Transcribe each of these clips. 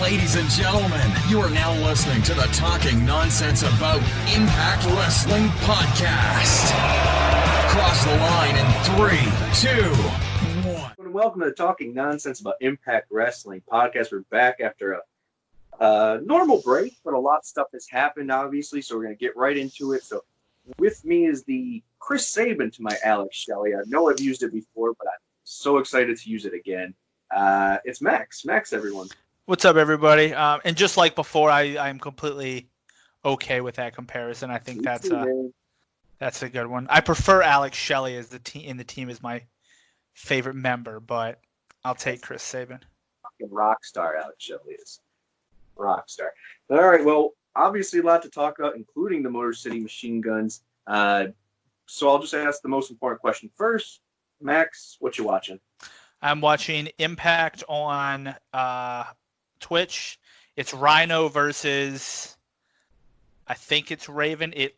Ladies and gentlemen, you are now listening to the Talking Nonsense About Impact Wrestling podcast. Cross the line in 3, 2, 1. Welcome to the Talking Nonsense About Impact Wrestling podcast. We're back after a normal break, but a lot of stuff has happened, obviously, so we're going to get right into it. So with me is the Chris Sabin to my Alex Shelley. I know I've used it before, but I'm so excited to use it again. It's Max. Max, everyone. What's up, everybody? And just like before, I'm completely okay with that comparison. I think that's a good one. I prefer Alex Shelley as the team as my favorite member, but I'll take Chris Sabin. Fucking rock star, Alex Shelley is. Rock star. All right, well, obviously a lot to talk about, including the Motor City Machine Guns. So I'll just ask the most important question first. Max, what you watching? I'm watching Impact on Twitch. It's Rhino versus, I think it's Raven. He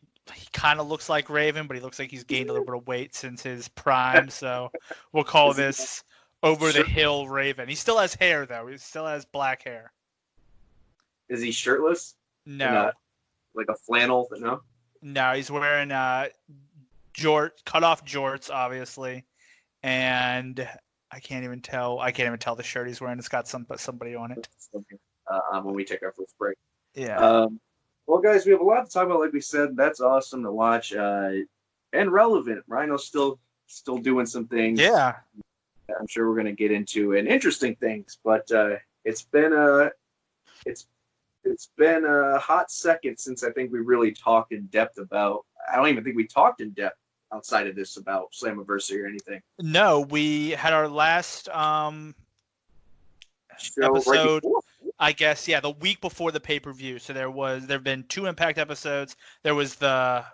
kind of looks like Raven, but he looks like he's gained a little bit of weight since his prime. So we'll call this over the hill Raven. He still has hair, though. He still has black hair. Is he shirtless? No. Like a flannel? No? No, he's wearing cut off jorts, obviously. And I can't even tell the shirt he's wearing. It's got somebody on it. When we take our first break. Yeah. Well, guys, we have a lot to talk about. Like we said, that's awesome to watch. And relevant. Rhino's still doing some things. Yeah. I'm sure we're going to get into and interesting things. But it's been a hot second since I think we really talked in depth about. I don't even think we talked in depth outside of this about Slammiversary or anything. No, we had our last episode, right, I guess, the week before the pay-per-view. So there've been 2 Impact episodes. There was the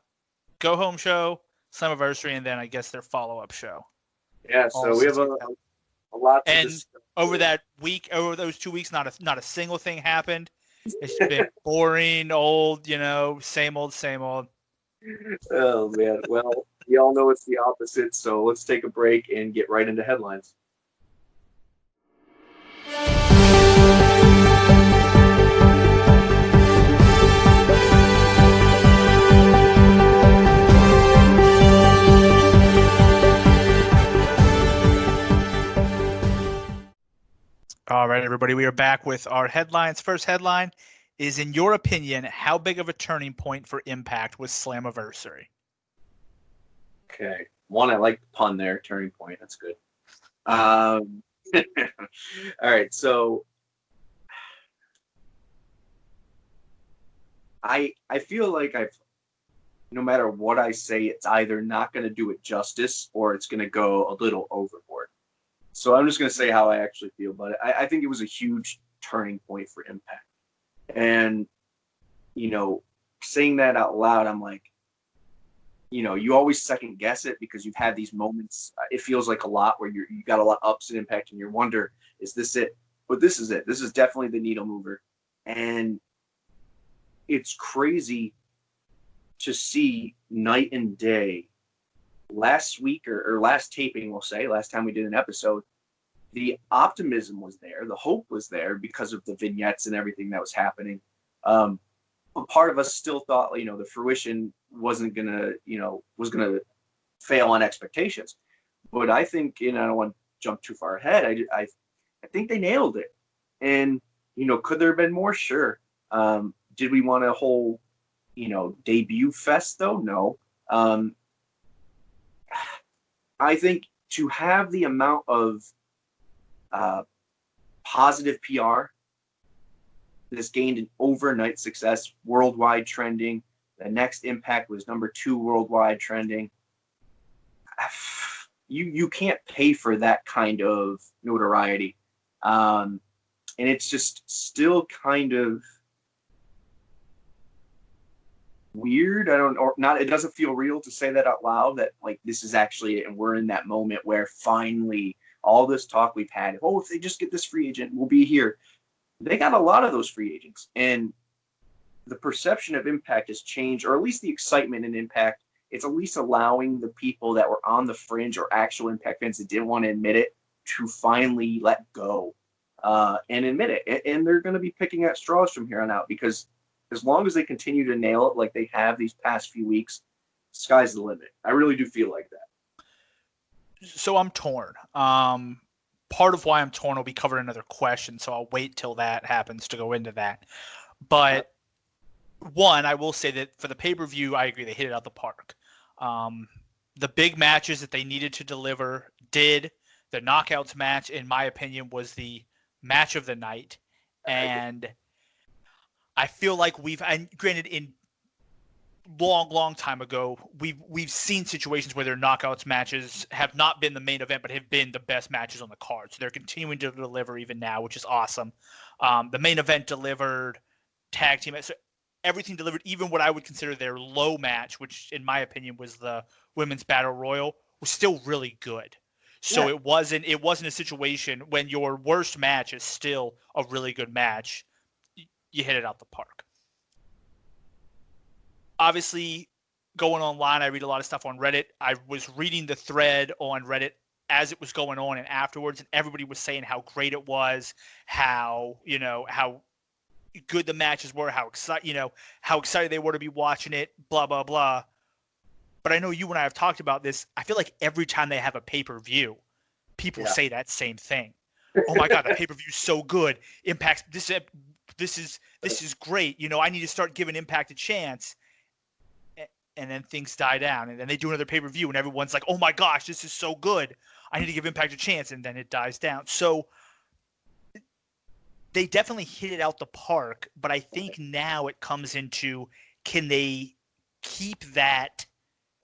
Go Home show, Slammiversary, and then I guess their follow-up show. Yeah, so we have a lot to and discuss. over those 2 weeks, not a single thing happened. It's been boring, old, same old. Oh, man. Well, we all know it's the opposite, so let's take a break and get right into headlines. All right, everybody, we are back with our headlines. First headline is, in your opinion, how big of a turning point for Impact was Slammiversary? Okay. One, I like the pun there, turning point. That's good. All right, so I feel like no matter what I say, it's either not going to do it justice or it's going to go a little overboard. So I'm just going to say how I actually feel about it. I think it was a huge turning point for Impact. And, saying that out loud, I'm like, you always second guess it because you've had these moments. It feels like a lot where you got a lot of ups and Impact and you wonder, is this it? But this is it. This is definitely the needle mover. And it's crazy to see night and day. Last week or last taping, we'll say, last time we did an episode, the optimism was there. The hope was there because of the vignettes and everything that was happening. But part of us still thought, the fruition wasn't gonna, was gonna fail on expectations. But I think, I don't want to jump too far ahead. I think they nailed it. And could there have been more? Sure. Did we want a whole, debut fest though? No. I think to have the amount of positive PR, this gained an overnight success, worldwide trending. The next Impact was number 2 worldwide trending. You can't pay for that kind of notoriety. And it's just still kind of weird. It doesn't feel real to say that out loud, that like this is actually it, and we're in that moment where finally all this talk we've had, if they just get this free agent, we'll be here. They got a lot of those free agents, and the perception of Impact has changed, or at least the excitement in Impact. It's at least allowing the people that were on the fringe or actual Impact fans that didn't want to admit it to finally let go. and admit it. And they're going to be picking at straws from here on out, because as long as they continue to nail it like they have these past few weeks, sky's the limit. I really do feel like that. So I'm torn. Part of why I'm torn will be covered in another question, so I'll wait till that happens to go into that. But one, I will say that for the pay-per-view, I agree, they hit it out the park. The big matches that they needed to deliver did. The Knockouts match, in my opinion, was the match of the night. And I feel like and granted, in long time ago, we've seen situations where their Knockouts matches have not been the main event, but have been the best matches on the card. So they're continuing to deliver even now, which is awesome. The main event delivered, tag team, so everything delivered, even what I would consider their low match, which in my opinion was the Women's Battle Royal, was still really good. So it wasn't a situation when your worst match is still a really good match. You hit it out the park. Obviously, going online, I read a lot of stuff on Reddit. I was reading the thread on Reddit as it was going on and afterwards, and everybody was saying how great it was, how good the matches were, how excited they were to be watching it, blah blah blah. But I know you and I have talked about this. I feel like every time they have a pay-per-view, people say that same thing. Oh my God, the pay-per-view is so good. Impact, this is great. I need to start giving Impact a chance. And then things die down, and then they do another pay-per-view, and everyone's like, "Oh my gosh, this is so good! I need to give Impact a chance," and then it dies down. So they definitely hit it out the park, but I think now it comes into, can they keep that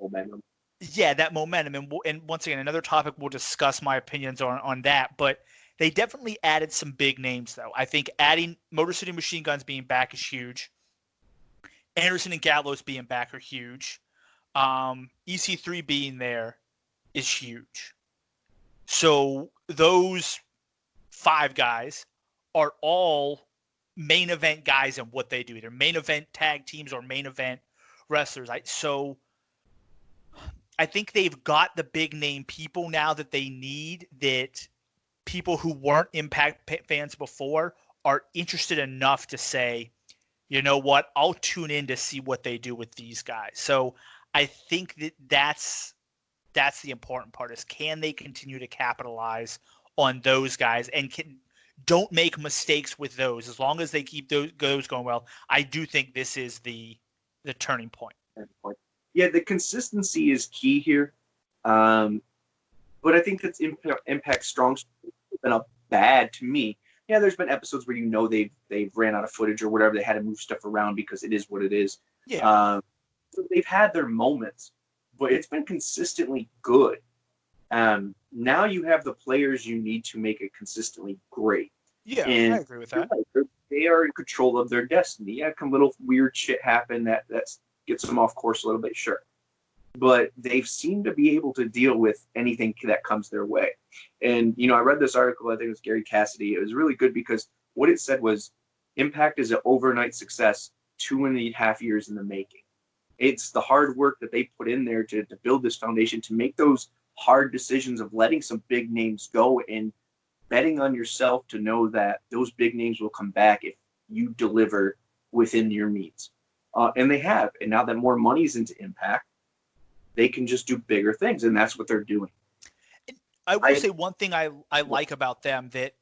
momentum? Yeah, that momentum. And once again, another topic, we'll discuss my opinions on that. But they definitely added some big names, though. I think adding Motor City Machine Guns being back is huge. Anderson and Gallows being back are huge. EC3 being there is huge. So those 5 guys are all main event guys in what they do. Either main event tag teams or main event wrestlers. So I think they've got the big name people now that they need, that people who weren't Impact fans before are interested enough to say, you know what, I'll tune in to see what they do with these guys. So I think that's the important part, is can they continue to capitalize on those guys and don't make mistakes with those. As long as they keep those going well, I do think this is the turning point. Yeah, the consistency is key here. But I think that's Impact's strong suit been up bad to me. Yeah, there's been episodes where they've ran out of footage or whatever. They had to move stuff around because it is what it is. Yeah. So they've had their moments, but it's been consistently good. Now you have the players you need to make it consistently great. Yeah, and I agree with that. They are in control of their destiny. Yeah, some little weird shit happen that gets them off course a little bit, sure. But they've seemed to be able to deal with anything that comes their way. And, I read this article, I think it was Gary Cassidy. It was really good because what it said was Impact is an overnight success, 2.5 years in the making. It's the hard work that they put in there to build this foundation, to make those hard decisions of letting some big names go and betting on yourself to know that those big names will come back if you deliver within your means. And they have. And now that more money's into Impact, they can just do bigger things, and that's what they're doing. I will say one thing I like about them, that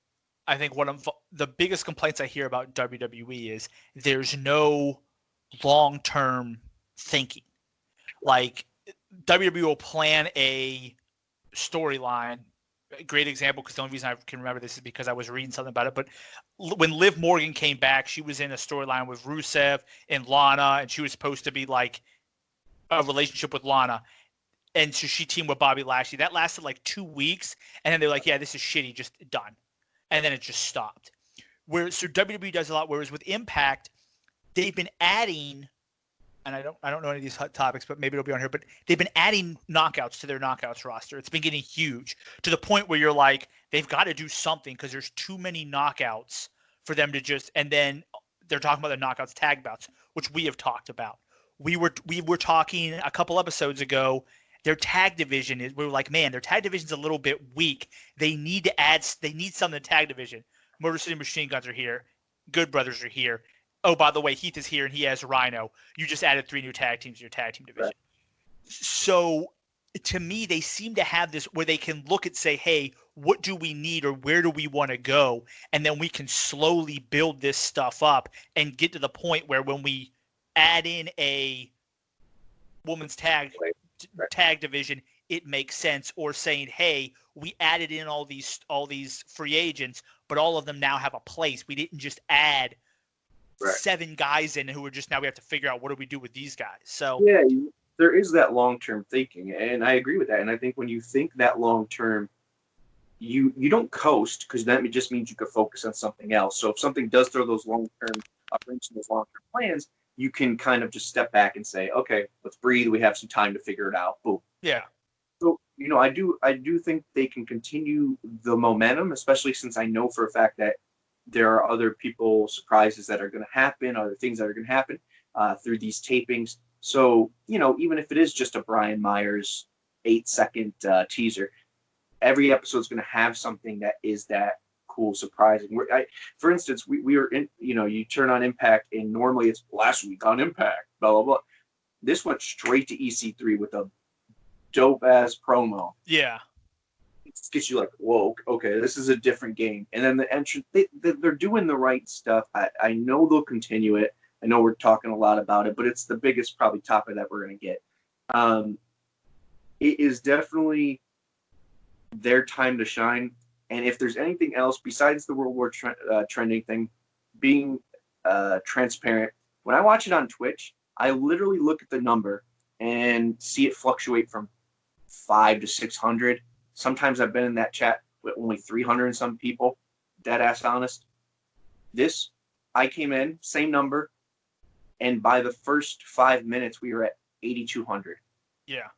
I think one of the biggest complaints I hear about WWE is there's no long-term thinking. Like, WWE will plan a storyline. A great example, because the only reason I can remember this is because I was reading something about it. But when Liv Morgan came back, she was in a storyline with Rusev and Lana, and she was supposed to be like a relationship with Lana. And so she teamed with Bobby Lashley. That lasted like 2 weeks, and then they're like, yeah, this is shitty, just done. And then it just stopped. So WWE does a lot, whereas with Impact, they've been adding, and I don't know any of these hot topics, but maybe it'll be on here, but they've been adding knockouts to their knockouts roster. It's been getting huge, to the point where you're like, they've got to do something, because there's too many knockouts for them to just, and then they're talking about the knockouts tag bouts, which we have talked about. We were talking a couple episodes ago, their tag division we were like, man, their tag division's a little bit weak. They need some in the tag division. Motor City Machine Guns are here. Good Brothers are here. Oh, by the way, Heath is here and he has Rhino. You just added 3 new tag teams to your tag team division. Right. So to me, they seem to have this where they can look and say, hey, what do we need or where do we want to go? And then we can slowly build this stuff up and get to the point where when we add in a women's tag division, it makes sense. Or saying, hey, we added in all these free agents, but all of them now have a place. We didn't just add 7 guys in who are just now we have to figure out what do we do with these guys. So yeah, there is that long-term thinking, and I agree with that. And I think when you think that long-term, you don't coast, because that just means you could focus on something else. So if something does throw those long-term those long-term plans, you can kind of just step back and say, okay, let's breathe. We have some time to figure it out. Boom. Yeah. So, I do think they can continue the momentum, especially since I know for a fact that there are other surprises that are going to happen, other things that are going to happen through these tapings. So, even if it is just a Brian Myers 8-second teaser, every episode is going to have something that is that cool, surprising. For instance, we were in, you turn on Impact and normally it's last week on Impact, blah, blah, blah. This went straight to EC3 with a dope ass promo. Yeah. It gets you like, whoa, okay, this is a different game. And then the entrance, they're doing the right stuff. I know they'll continue it. I know we're talking a lot about it, but it's the biggest probably topic that we're going to get. It is definitely their time to shine. And if there's anything else besides the World War trending thing, being transparent, when I watch it on Twitch, I literally look at the number and see it fluctuate from 500 to 600. Sometimes I've been in that chat with only 300 and some people, dead ass honest. This, I came in, same number, and by the first 5 minutes, we were at 8,200. Yeah.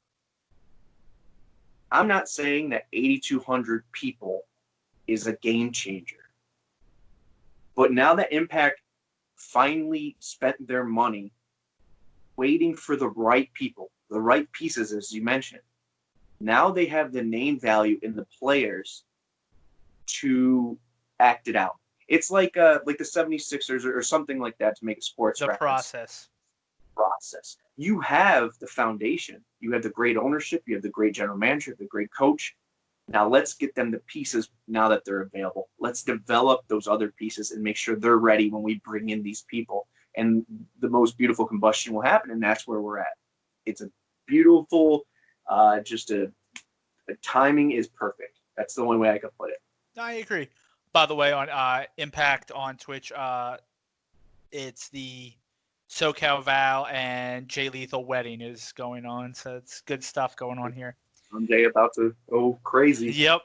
I'm not saying that 8,200 people is a game changer. But now that Impact finally spent their money waiting for the right people, the right pieces, as you mentioned, now they have the name value in the players to act it out. It's like the 76ers or something like that, to make a sports reference. Process. You have the foundation. You have the great ownership. You have the great general manager, the great coach. Now let's get them the pieces now that they're available. Let's develop those other pieces and make sure they're ready when we bring in these people. And the most beautiful combustion will happen, and that's where we're at. It's a beautiful, the timing is perfect. That's the only way I could put it. I agree. By the way, on Impact on Twitch, it's the SoCal Val and Jay Lethal wedding is going on, so it's good stuff going on here. Jay about to go crazy. Yep.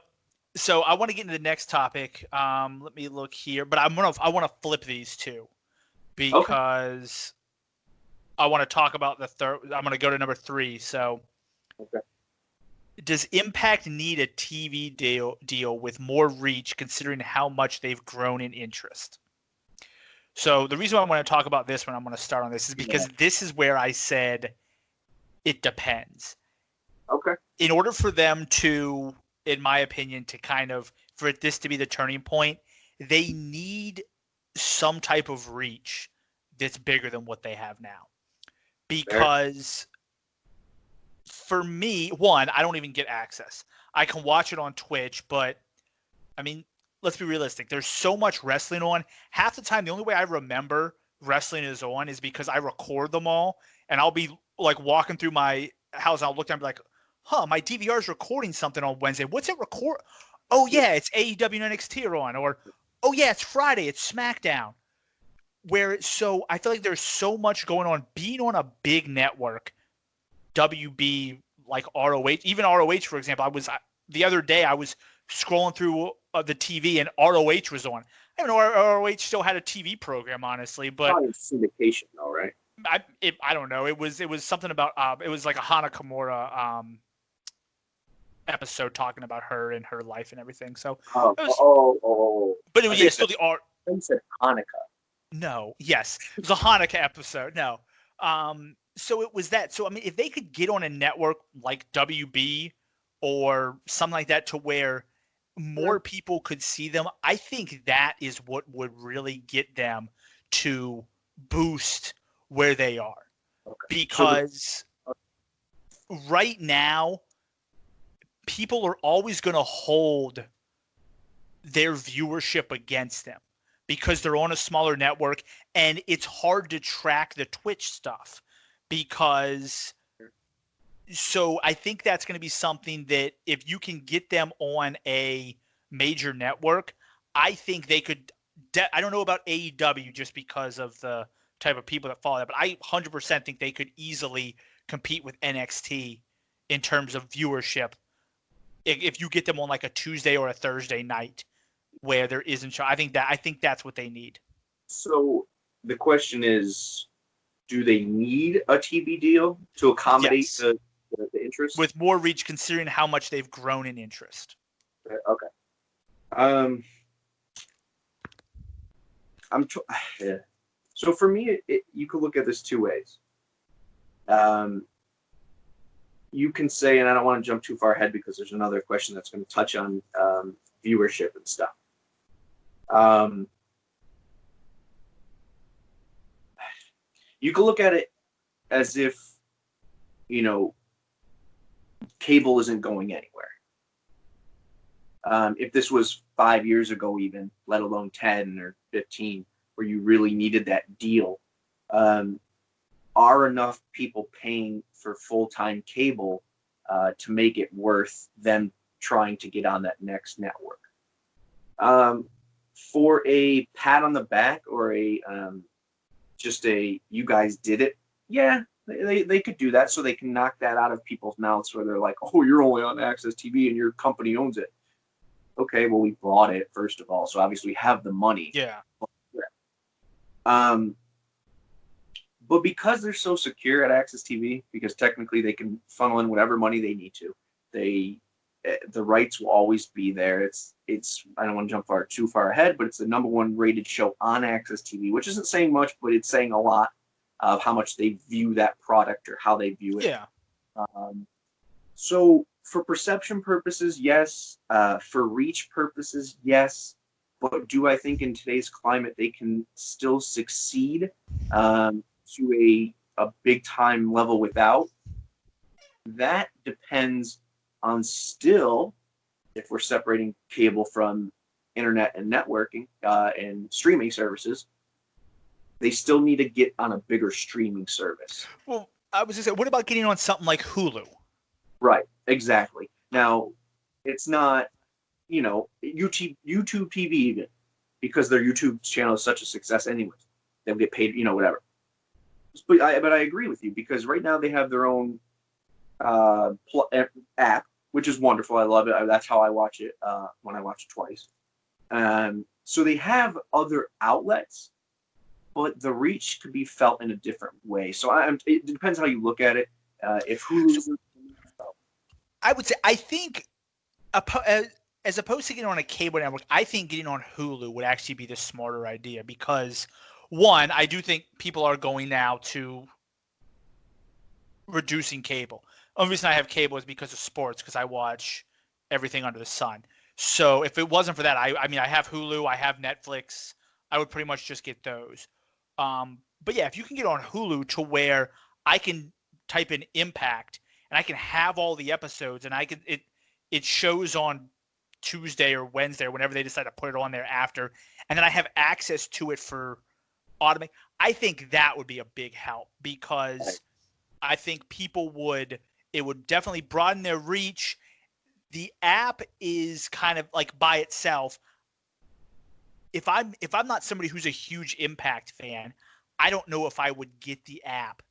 So I want to get into the next topic. Let me look here, but I want to flip these two because I want to talk about the third. I'm going to go to number 3. So, does Impact need a TV deal with more reach, considering how much they've grown in interest? So the reason why I want to talk about this when I'm going to start on this is because this is where I said it depends. Okay. In order for them to, in my opinion, for this to be the turning point, they need some type of reach that's bigger than what they have now. Because for me, one, I don't even get access. I can watch it on Twitch, but I mean, let's be realistic. There's so much wrestling on. Half the time, the only way I remember wrestling is on is because I record them all, and I'll be like walking through my house and I'll look down and be like, my DVR is recording something on Wednesday. What's it record? Oh, yeah, it's AEW and NXT are on. Or, oh, yeah, it's Friday. It's SmackDown. So I feel like there's so much going on. Being on a big network, WB, like ROH, even ROH, for example, the other day I was scrolling through the TV and ROH was on. I don't know ROH still had a TV program, honestly, but probably syndication, though, right? I don't know. It was something about it was like a Hana Kimura episode talking about her and her life and everything. So but it was still the art. I said Hanukkah. No, yes, it was a Hanukkah episode. No, so it was that. So I mean, if they could get on a network like WB or something like that, to where more people could see them, I think that is what would really get them to boost where they are. Okay. Because right now, people are always going to hold their viewership against them because they're on a smaller network, and it's hard to track the Twitch stuff because so I think that's going to be something that if you can get them on a major network, I think they could I don't know about AEW just because of the type of people that follow that, but I 100% think they could easily compete with NXT in terms of viewership if you get them on like a Tuesday or a Thursday night where there isn't show. I think that's what they need. So the question is, do they need a TV deal to accommodate Yes. the interest? With more reach, considering how much they've grown in interest. Okay. Yeah. So for me, you could look at this two ways. You can say, and I don't want to jump too far ahead because there's another question that's going to touch on viewership and stuff. You can look at it as if, cable isn't going anywhere. If this was 5 years ago even, let alone 10 or 15, where you really needed that deal, are enough people paying for full-time cable to make it worth them trying to get on that next network? For a pat on the back or just a you guys did it, yeah, they could do that so they can knock that out of people's mouths where they're like, oh, you're only on Access TV and your company owns it. Okay, well, we bought it, first of all, so obviously we have the money. Yeah. But because they're so secure at Access TV, because technically they can funnel in whatever money they need to, the rights will always be there. It's I don't want to jump too far ahead, but it's the number one rated show on Access TV, which isn't saying much, but it's saying a lot of how much they view that product or how they view it. Yeah. So for perception purposes, yes. For reach purposes, yes. But do I think in today's climate they can still succeed to a big time level without? That depends on still, if we're separating cable from internet and networking and streaming services, they still need to get on a bigger streaming service. Well, I was just saying, what about getting on something like Hulu? Right, exactly. Now, it's not, YouTube TV even, because their YouTube channel is such a success anyways. They'll get paid, whatever. But I agree with you, because right now they have their own app, which is wonderful. I love it. That's how I watch it when I watch it twice. So they have other outlets, but the reach could be felt in a different way. So it depends how you look at it. If Hulu... I would say, I think, as opposed to getting on a cable network, I think getting on Hulu would actually be the smarter idea because, one, I do think people are going now to reducing cable. The only reason I have cable is because of sports, because I watch everything under the sun. So if it wasn't for that, I have Hulu, I have Netflix, I would pretty much just get those. But yeah, if you can get on Hulu to where I can type in Impact and I can have all the episodes and it shows on Tuesday or Wednesday or whenever they decide to put it on there after, and then I have access to it for automate. I think that would be a big help because I think it would definitely broaden their reach. The app is kind of like by itself. If I'm not somebody who's a huge Impact fan, I don't know if I would get the app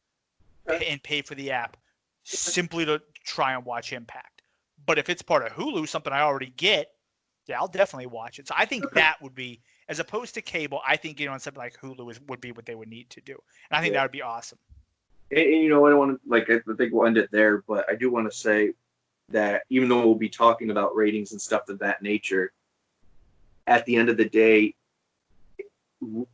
and pay for the app simply to try and watch Impact. But if it's part of Hulu, something I already get, yeah, I'll definitely watch it. So I think that would be, as opposed to cable, I think getting on something like Hulu would be what they would need to do. And I think that would be awesome. And I don't want to, I think we'll end it there, but I do want to say that even though we'll be talking about ratings and stuff of that nature, at the end of the day,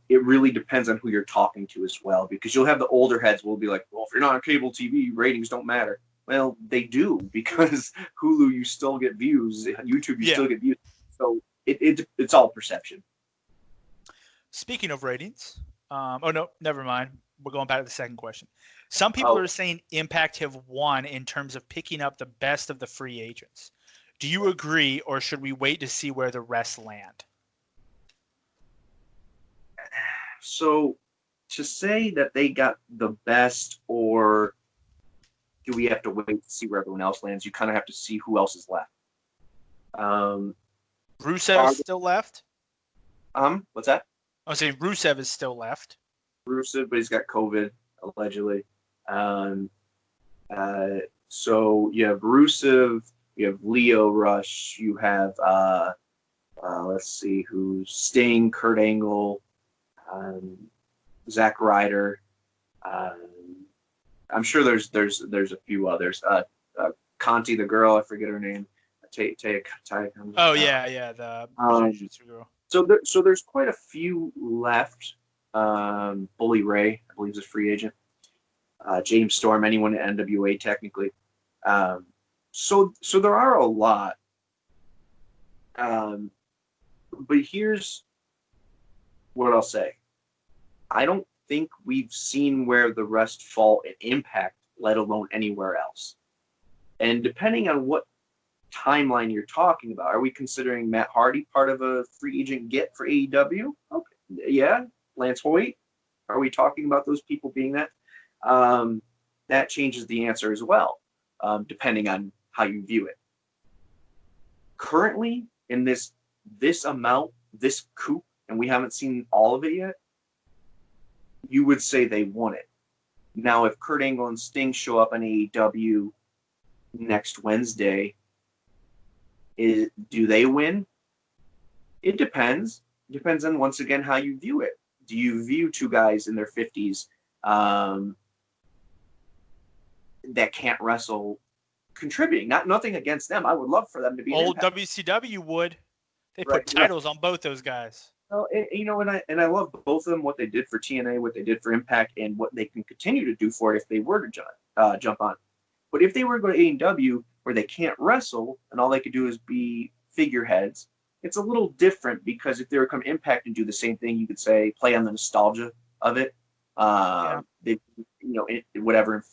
it really depends on who you're talking to as well, because you'll have the older heads will be like, well, if you're not on cable TV, ratings don't matter. Well, they do, because Hulu, you still get views. YouTube, you still get views. So it's all perception. Speaking of ratings, oh no, never mind. We're going back to the second question. Some people are saying Impact have won in terms of picking up the best of the free agents. Do you agree, or should we wait to see where the rest land? So to say that they got the best, or do we have to wait to see where everyone else lands? You kind of have to see who else is left. Rusev is still left? What's that? I was saying Rusev is still left. Rusev, but he's got COVID, allegedly. So you have Rusev, you have Leo Rush, you have let's see who's Sting, Kurt Angle, Zack Ryder. I'm sure there's a few others. Conti, the girl, I forget her name. Taya. Oh yeah, the jiu-jitsu girl. So there's quite a few left. Bully Ray, I believe, is a free agent. James Storm, anyone at NWA technically. So there are a lot. But here's what I'll say. I don't think we've seen where the rest fall in Impact, let alone anywhere else. And depending on what timeline you're talking about, are we considering Matt Hardy part of a free agent get for AEW? Okay, yeah. Lance Hoyt, are we talking about those people being that? That changes the answer as well, depending on how you view it. Currently, in this amount, this coup, and we haven't seen all of it yet, you would say they won it. Now, if Kurt Angle and Sting show up on AEW next Wednesday, do they win? It depends. Depends on, once again, how you view it. Do you view two guys in their 50s that can't wrestle contributing? Nothing against them. I would love for them to be old WCW would. They put titles on both those guys. Well, and I love both of them, what they did for TNA, what they did for Impact, and what they can continue to do for it if they were to jump on. But if they were to go to AEW where they can't wrestle and all they could do is be figureheads, it's a little different, because if they were to come Impact and do the same thing, you could say play on the nostalgia of it. Whatever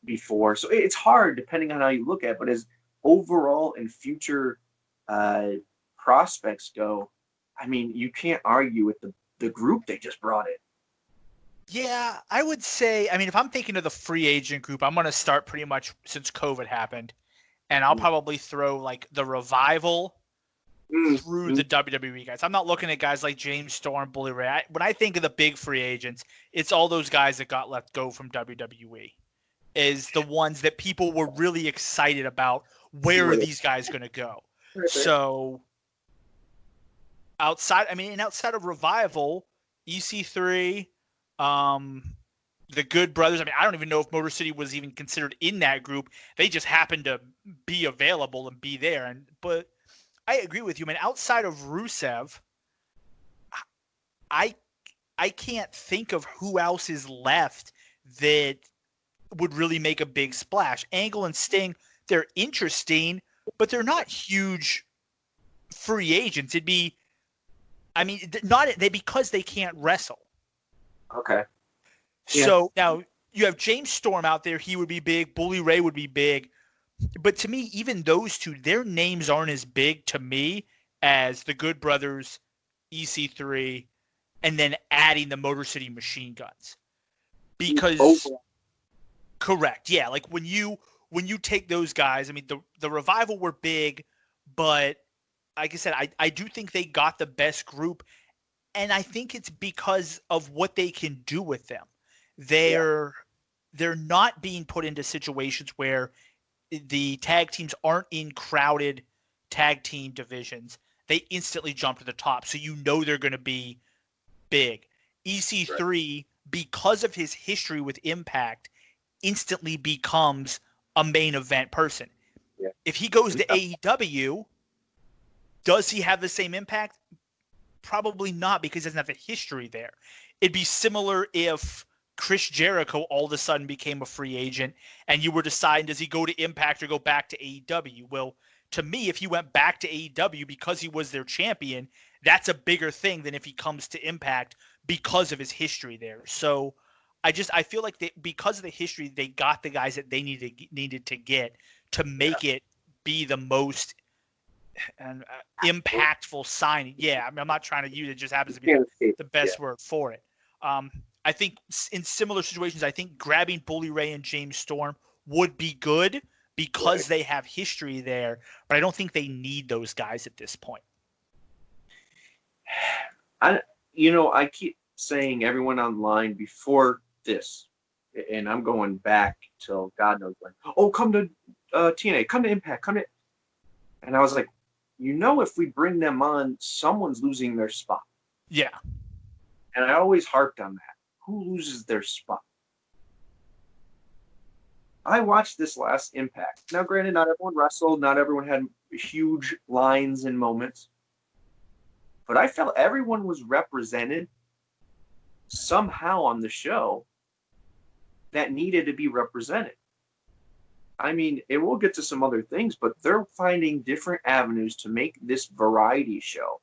before. So it's hard depending on how you look at it. But as overall and future prospects go, I mean, you can't argue with the group they just brought in. Yeah, I would say, I mean, if I'm thinking of the free agent group, I'm going to start pretty much since COVID happened. And I'll probably throw like the Revival through the WWE guys. I'm not looking at guys like James Storm, Bully Ray. When I think of the big free agents, it's all those guys that got let go from WWE. Is the ones that people were really excited about. Where are these guys going to go? So outside of Revival, EC3, the Good Brothers. I mean, I don't even know if Motor City was even considered in that group. They just happened to be available and be there. But I agree with you, man. Outside of Rusev, I can't think of who else is left that would really make a big splash. Angle and Sting, they're interesting, but they're not huge free agents. It'd be, I mean, because they can't wrestle. Okay. Yeah. So now you have James Storm out there. He would be big. Bully Ray would be big. But to me, even those two, their names aren't as big to me as the Good Brothers, EC3, and then adding the Motor City Machine Guns. Because correct. Yeah, like when you take those guys, I mean, the Revival were big, but like I said, I do think they got the best group, and I think it's because of what they can do with them. They're not being put into situations where the tag teams aren't in crowded tag team divisions. They instantly jump to the top, so you know they're going to be big. EC3, because of his history with Impact, instantly becomes a main event person. Yeah. If he goes to AEW, does he have the same impact? Probably not, because he doesn't have the history there. It'd be similar if Chris Jericho all of a sudden became a free agent and you were deciding, does he go to Impact or go back to AEW? Well, to me, if he went back to AEW because he was their champion, that's a bigger thing than if he comes to Impact because of his history there. So I feel like because of the history, they got the guys that they needed to get to make it be the most impactful signing. Yeah, I mean, I'm not trying to use it. Just happens to be the best word for it. I think in similar situations, I think grabbing Bully Ray and James Storm would be good because they have history there, but I don't think they need those guys at this point. I keep saying everyone online before this, and I'm going back till God knows when. Oh, come to TNA, come to Impact, come to. And I was like, if we bring them on, someone's losing their spot. Yeah. And I always harped on that. Who loses their spot? I watched this last Impact. Now, granted, not everyone wrestled, not everyone had huge lines and moments, but I felt everyone was represented somehow on the show that needed to be represented. I mean, and we'll get to some other things, but they're finding different avenues to make this variety show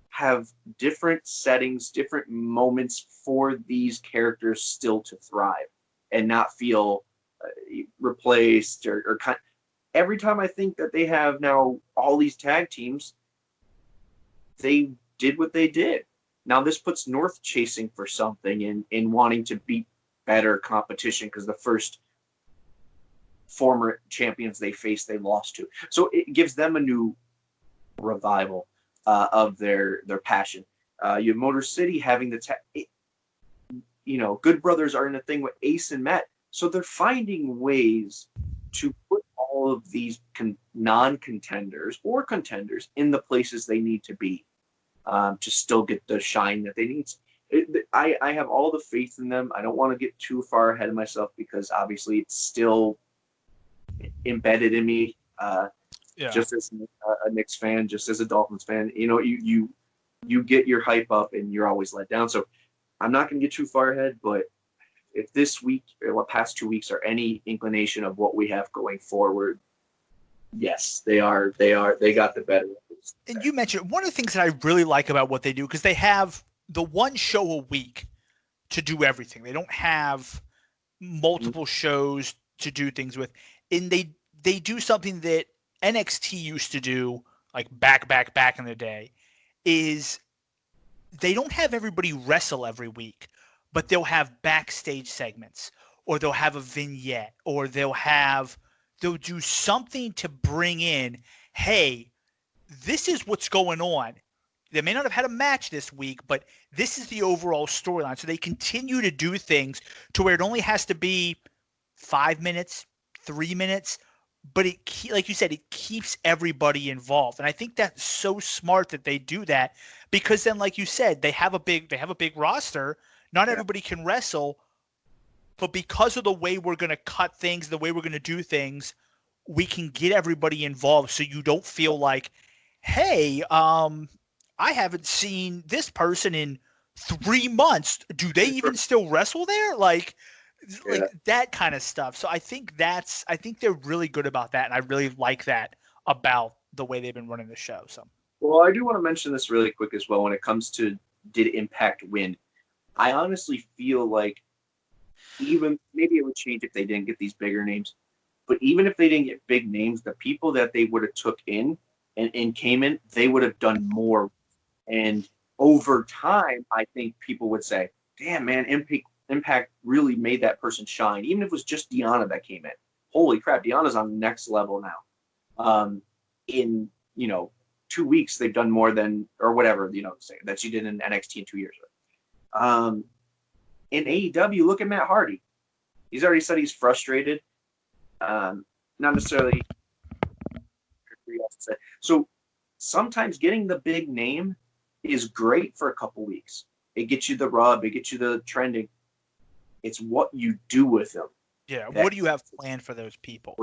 have different settings, different moments for these characters still to thrive and not feel replaced or every time I think that they have now all these tag teams, they did what they did. Now this puts North chasing for something in wanting to beat better competition because the first former champions they faced, they lost to. So it gives them a new revival of their passion. You have Motor City having Good Brothers are in a thing with Ace and Matt. So they're finding ways to put all of these non-contenders or contenders in the places they need to be to still get the shine that they need. I have all the faith in them. I don't want to get too far ahead of myself because obviously it's still embedded in me. Just as a Knicks fan, just as a Dolphins fan, you get your hype up and you're always let down. So I'm not going to get too far ahead, but if this week or the past 2 weeks are any inclination of what we have going forward, yes, they are. They got the better. And you mentioned one of the things that I really like about what they do, because they have the one show a week to do everything. They don't have multiple shows to do things with. And they do something that NXT used to do, like back in the day, is they don't have everybody wrestle every week, but they'll have backstage segments, or they'll have a vignette, or they'll do something to bring in, hey, this is what's going on. They may not have had a match this week, but this is the overall storyline. So they continue to do things to where it only has to be 5 minutes, 3 minutes, but like you said, it keeps everybody involved. And I think that's so smart that they do that, because then, like you said, they have a big roster. Not everybody can wrestle, but because of the way we're going to cut things, the way we're going to do things, we can get everybody involved. So you don't feel like, hey, I haven't seen this person in 3 months. Do they even still wrestle there? Like that kind of stuff. So I think they're really good about that. And I really like that about the way they've been running the show. So, well, I do want to mention this really quick as well. When it comes to did Impact win, I honestly feel like even maybe it would change if they didn't get these bigger names, but even if they didn't get big names, the people that they would have took in and came in, they would have done more. And over time, I think people would say, damn, man, Impact really made that person shine. Even if it was just Deanna that came in. Holy crap, Deanna's on the next level now. In 2 weeks, they've done more than, or whatever, that she did in NXT in 2 years. In AEW, look at Matt Hardy. He's already said he's frustrated. Not necessarily. So sometimes getting the big name is great for a couple weeks. It gets you the rub. It gets you the trending. It's what you do with them. Yeah. What do you have planned for those people?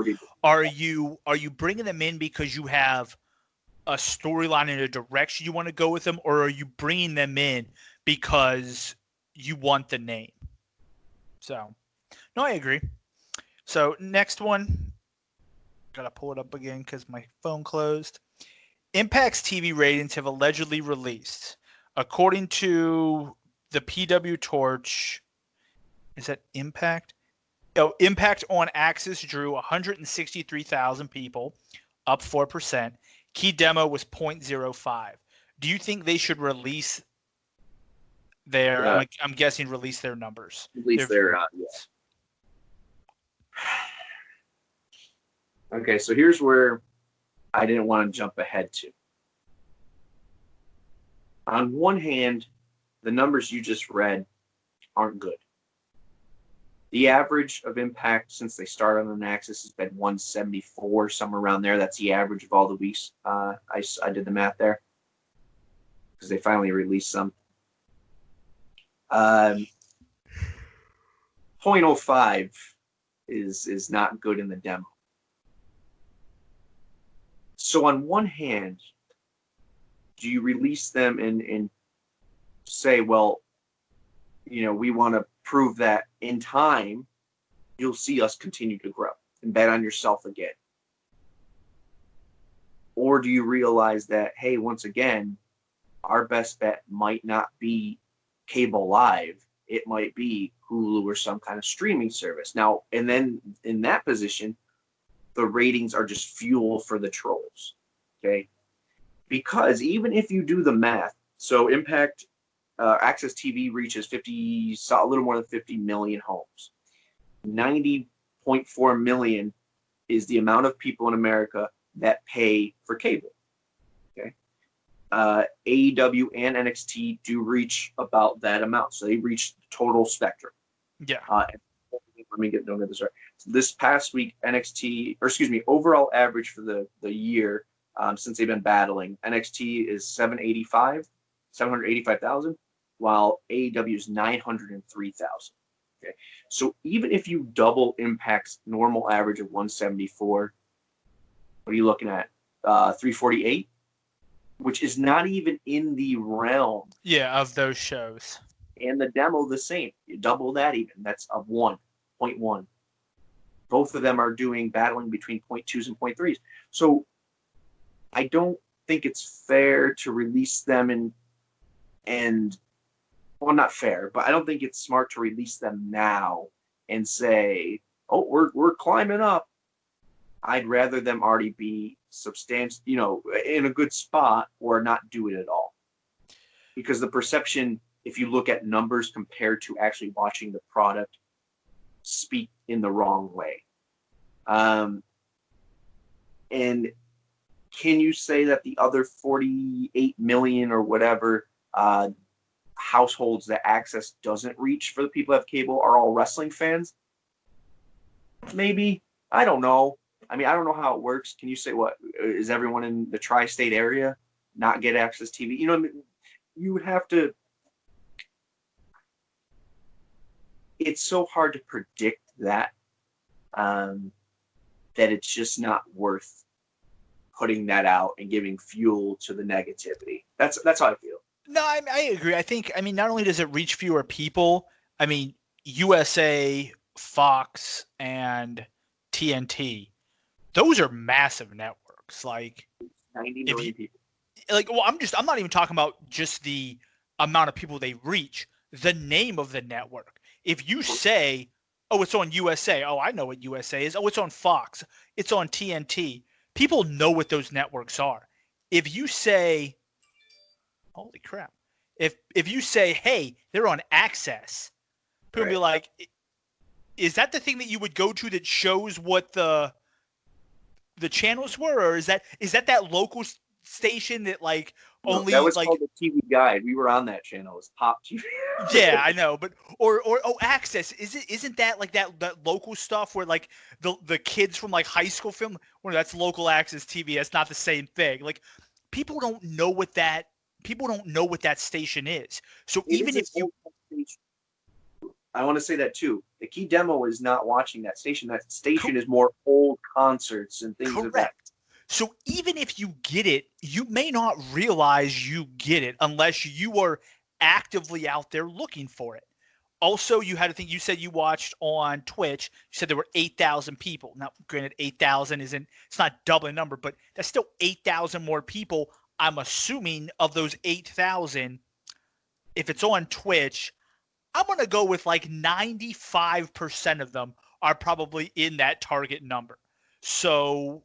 Are you bringing them in because you have a storyline and a direction you want to go with them, or are you bringing them in because you want the name? So, no, I agree. So next one, Gotta pull it up again because my phone closed. Impact's TV ratings have allegedly released, according to the PW Torch. Is that Impact? Oh, Impact on Axis drew 163,000 people, up 4%. Key demo was 0.05. Do you think they should release their? I'm guessing release their numbers. Release their yeah. Okay, so here's where I didn't want to jump ahead to. On one hand, the numbers you just read aren't good. The average of Impact since they started on an Axis has been 174, somewhere around there. That's the average of all the weeks. I did the math there because they finally released some. 0.05 is not good in the demo. So on one hand, do you release them and say, well, we want to prove that in time, you'll see us continue to grow and bet on yourself again? Or do you realize that, hey, once again, our best bet might not be cable live. It might be Hulu or some kind of streaming service. Now, and then in that position, the ratings are just fuel for the trolls, okay? Because even if you do the math, so Impact Access TV reaches a little more than 50 million homes. 90.4 million is the amount of people in America that pay for cable, okay? AEW and NXT do reach about that amount, so they reach the total spectrum. Yeah. Don't get this right. This past week, overall average for the year since they've been battling, NXT is 785,000, while AEW is 903,000. Okay, so even if you double Impact's normal average of 174, what are you looking at? 348, which is not even in the realm. Yeah, of those shows. And the demo the same. You double that even. That's a 1.1. Both of them are battling between 0.2s and 0.3s. So I don't think it's fair to release them and well, not fair, but I don't think it's smart to release them now and say, oh, we're climbing up. I'd rather them already be substantial, in a good spot, or not do it at all. Because the perception, if you look at numbers compared to actually watching the product, speak in the wrong way. And can you say that the other 48 million or whatever households that Access doesn't reach for the people who have cable are all wrestling fans? Maybe. I don't know. I mean, I don't know how it works. Can you say, what is everyone in the tri-state area not get Access TV? You would have to. It's so hard to predict that that it's just not worth putting that out and giving fuel to the negativity. That's how I feel. No, I agree. I think, not only does it reach fewer people, USA, Fox, and TNT, those are massive networks. Like 90 million people. I'm not even talking about just the amount of people they reach, the name of the network. If you say, oh, it's on USA, oh, I know what USA is. Oh, it's on Fox, it's on TNT. People know what those networks are. If you say, holy crap, if you say, hey, they're on Access, people will be like, is that the thing that you would go to that shows what the channels were, or is that local station that only that was called the TV Guide. We were on that channel. It was Pop TV. Yeah, I know, but or Access, isn't that that local stuff where the kids from high school film? Well, that's local Access TV. That's not the same thing. People don't know what that station is. So even if you, I want to say that too. The key demo is not watching that station. That station is more old concerts and things of that. So even if you get it, you may not realize you get it unless you are actively out there looking for it. also, you had to think, you said you watched on Twitch, you said there were 8,000 people. Now, granted, 8,000 it's not double the number, but that's still 8,000 more people. I'm assuming of those 8,000, if it's on Twitch, I'm going to go with like 95% of them are probably in that target number. So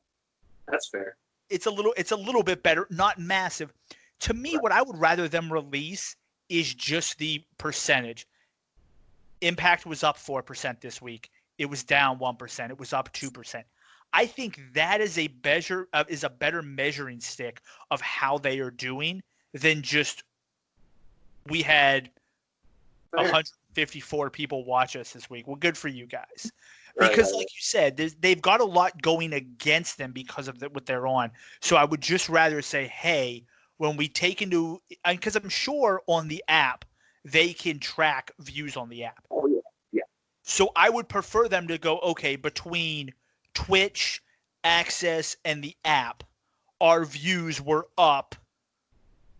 that's fair. It's a little bit better, not massive. To me, what I would rather them release is just the percentage. Impact was up 4% this week. It was down 1%. It was up 2%. I think that is a better measuring stick of how they are doing than just we had 154 people watch us this week. Well, good for you guys. Because like you said, they've got a lot going against them because of what they're on. So I would just rather say, hey, when we take into – because I'm sure on the app they can track views on the app. Oh, yeah. So I would prefer them to go, okay, between Twitch, Access, and the app, our views were up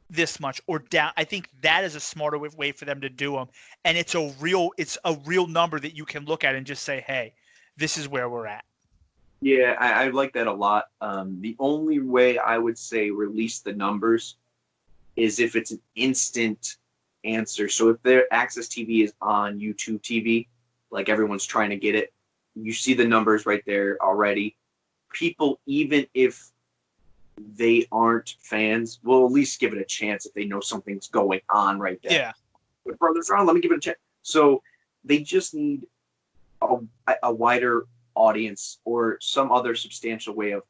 this much or down. I think that is a smarter way for them to do them. And it's a real number that you can look at and just say, hey, this is where we're at. Yeah, I like that a lot. The only way I would say release the numbers is if it's an instant answer. So if their Access TV is on YouTube TV, like everyone's trying to get it, you see the numbers right there already. People, even if they aren't fans, will at least give it a chance if they know something's going on right there. Yeah. But brothers are on, let me give it a chance. So they just need a wider audience or some other substantial way of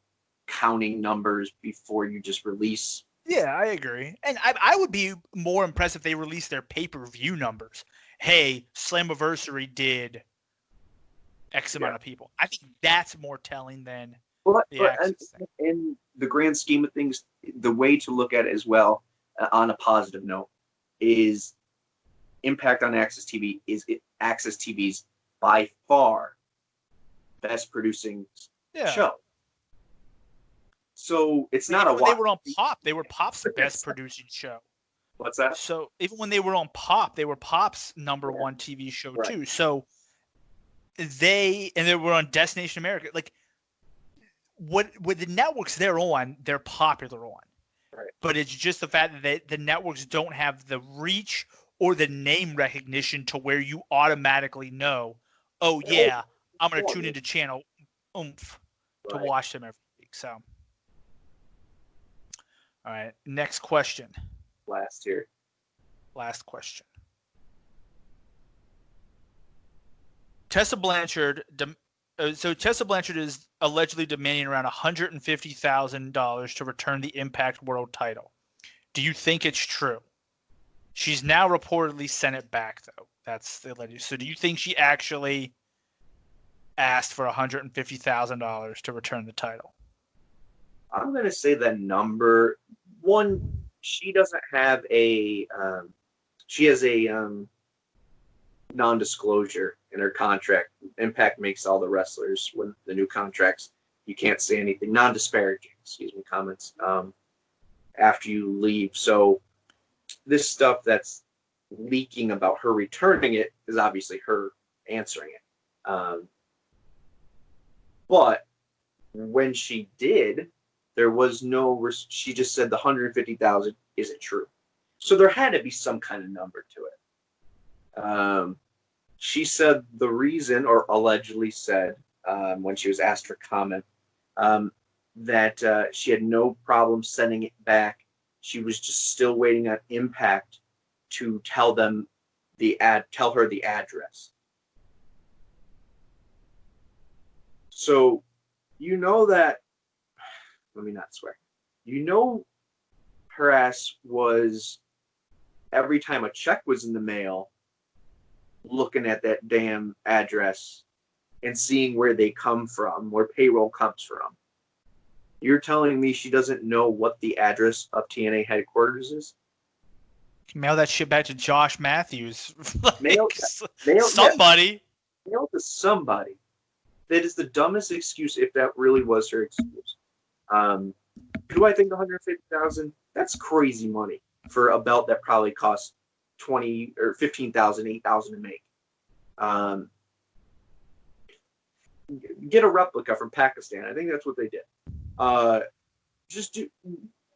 counting numbers before you just release. Yeah, I agree. And I would be more impressed if they released their pay-per-view numbers. Hey, Slammiversary did X amount of people. I think that's more telling than the Access thing. In the grand scheme of things, the way to look at it as well, on a positive note, is Impact on Access TV is Access TV's by far best producing show. So it's not a. They were on Pop. They were Pop's best producing show. What's that? So even when they were on Pop, they were Pop's number one TV show too. So they were on Destination America. Like what the networks they're on, they're popular on. Right. But it's just the fact that the networks don't have the reach or the name recognition to where you automatically know, oh yeah, I'm going to tune into channel Oomph to watch them every week. So, all right, next question. Last question. Tessa Blanchard. So Tessa Blanchard is allegedly demanding around $150,000 to return the Impact World title. Do you think it's true? She's now reportedly sent it back, though. That's the alleged. So do you think she actually asked for $150,000 to return the title? I'm going to say that number. One, she doesn't have a she has a non-disclosure in her contract. Impact makes all the wrestlers, when the new contracts, you can't say anything non-disparaging, comments after you leave. So this stuff that's leaking about her returning it is obviously her answering it. But when she did, there was no. She just said the 150,000 isn't true. So there had to be some kind of number to it. She said the reason, or allegedly said, when she was asked for comment, that she had no problem sending it back. She was just still waiting on Impact to tell her the address. So, you know that. Let me not swear. You know, her ass was every time a check was in the mail, looking at that damn address and seeing where they come from, where payroll comes from. You're telling me she doesn't know what the address of TNA headquarters is? Mail that shit back to Josh Matthews. Mail somebody. Mail to somebody. That is the dumbest excuse if that really was her excuse. Do I think the $150,000? That's crazy money for a belt that probably cost $20,000 or $15,000, $8,000 to make. Get a replica from Pakistan. I think that's what they did. Just do.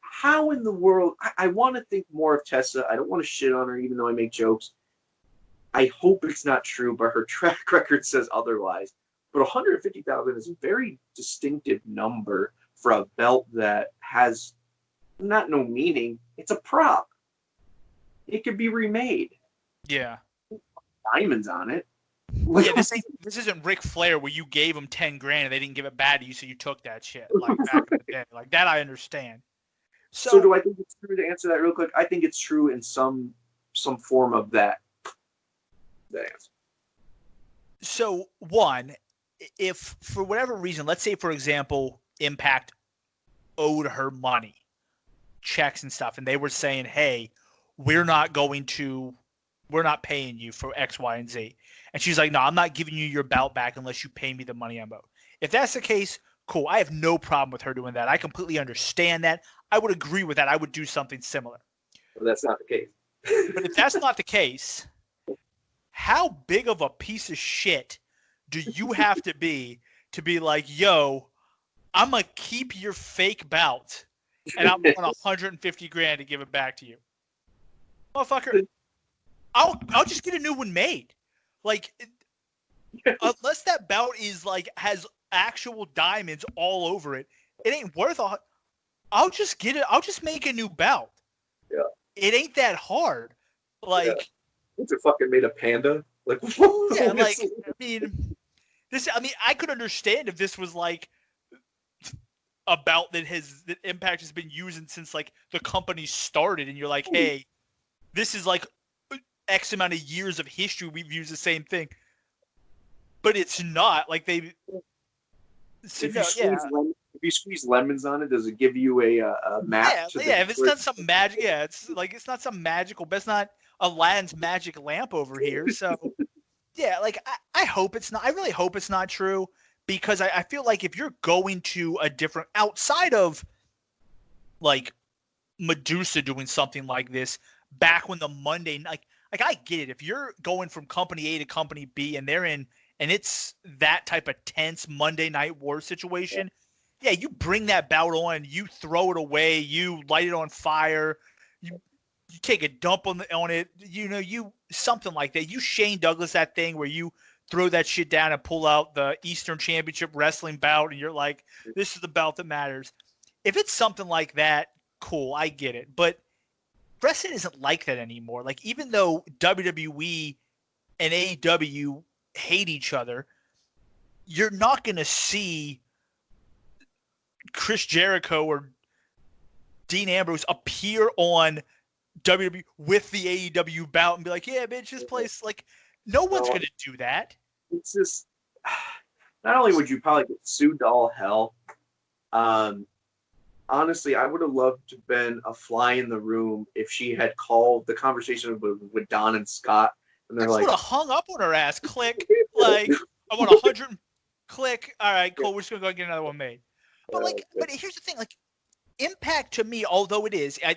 How in the world? I want to think more of Tessa. I don't want to shit on her, even though I make jokes. I hope it's not true, but her track record says otherwise. But 150,000 is a very distinctive number for a belt that has not no meaning. It's a prop. It could be remade. Yeah. Diamonds on it. Yeah, this isn't Ric Flair where you gave him 10 grand and they didn't give it back to you, so you took that shit. Like back in the day. Like that I understand. So do I think it's true, to answer that real quick? I think it's true in some form of that answer. So one, if for whatever reason, let's say for example, Impact owed her money, checks and stuff, and they were saying, hey, we're not paying you for X, Y, and Z. And she's like, no, I'm not giving you your belt back unless you pay me the money I'm owed. If that's the case, cool. I have no problem with her doing that. I completely understand that. I would agree with that. I would do something similar. Well, that's not the case. But if that's not the case, how big of a piece of shit do you have to be like, yo, I'm going to keep your fake belt and I'm going 150 grand to give it back to you? Motherfucker, I'll just get a new one made. Like, unless that belt is like, has actual diamonds all over it, it ain't worth a. I'll just get it. I'll just make a new belt. Yeah. It ain't that hard. Like, yeah. What's it fucking made of panda? Like, yeah, like, I mean, I could understand if this was like a belt that Impact has been using since like the company started, and you're like, hey, this is like X amount of years of history. We've used the same thing, but it's not like they. So, if you squeeze lemons on it, does it give you a map? Yeah. If it's not some magic, it's like it's not some magical. But it's not Aladdin's magic lamp over here. So, yeah, like I hope it's not. I really hope it's not true, because I feel like if you're going to a different outside of like Medusa doing something like this back when the Monday like I get it. If you're going from company A to company B and they're in. And it's that type of tense Monday Night War situation. Yeah, you bring that belt on, you throw it away, you light it on fire, you take a dump on it, you something like that. You Shane Douglas that thing where you throw that shit down and pull out the Eastern Championship Wrestling belt, and you're like, this is the belt that matters. If it's something like that, cool, I get it. But wrestling isn't like that anymore. Like, even though WWE and AEW hate each other, you're not going to see Chris Jericho or Dean Ambrose appear on WWE with the AEW belt and be like, yeah, bitch, this place, like, no one's going to do that. It's just, not only would you probably get sued to all hell, honestly, I would have loved to have been a fly in the room if she had called the conversation with Don and Scott. And they're like, would have hung up on her ass. Click. Like, I want 100. Click. All right, cool. We're just gonna go get another one made. But but here's the thing. Like, Impact to me, although it is a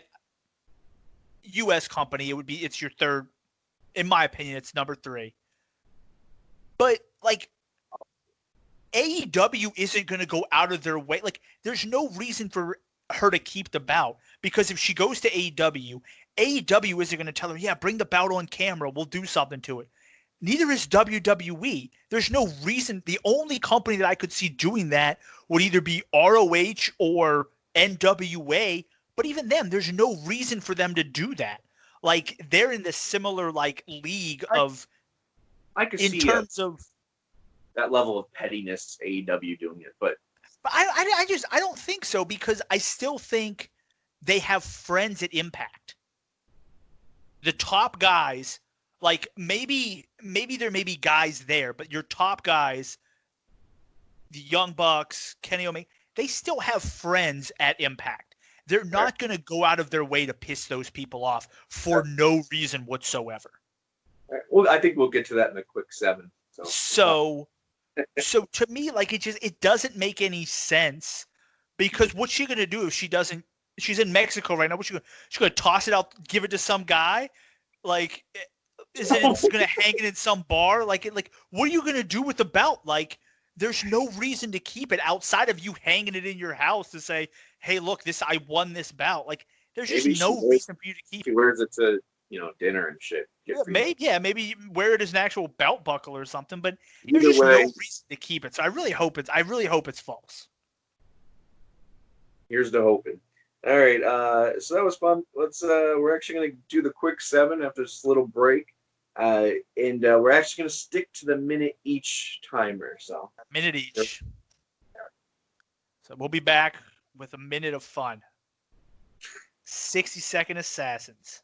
U.S. company, it's your third. In my opinion, it's number 3. But like, AEW isn't gonna go out of their way. Like, there's no reason for her to keep the belt, because if she goes to AEW isn't going to tell her, yeah, bring the belt on camera, we'll do something to it. Neither is WWE. There's no reason. The only company that I could see doing that would either be ROH or NWA, but even them, there's no reason for them to do that. Like, they're in this similar like league of. I could see in terms of that level of pettiness, AEW doing it, but I don't think so, because I still think they have friends at Impact. The top guys, like maybe there may be guys there, but your top guys, the Young Bucks, Kenny Omega, they still have friends at Impact. They're not going to go out of their way to piss those people off for no reason whatsoever. Well, I think we'll get to that in a quick 7. So to me, like, it doesn't make any sense, because what's she going to do if she doesn't? She's in Mexico right now. She's going to toss it out, give it to some guy? Like, Is it going to hang it in some bar? Like, what are you going to do with the belt? Like, there's no reason to keep it outside of you hanging it in your house to say, hey, look, I won this bout. Like, there's just no reason for you to keep it. She wears it to, dinner and shit. Maybe wear it as an actual belt buckle or something, but Either there's just way, no reason to keep it. So I really hope it's false. Here's the hoping. All right, so that was fun. We're actually going to do the quick 7 after this little break. And we're actually going to stick to the minute each timer. So a minute each. So we'll be back with a minute of fun. 60-second assassins.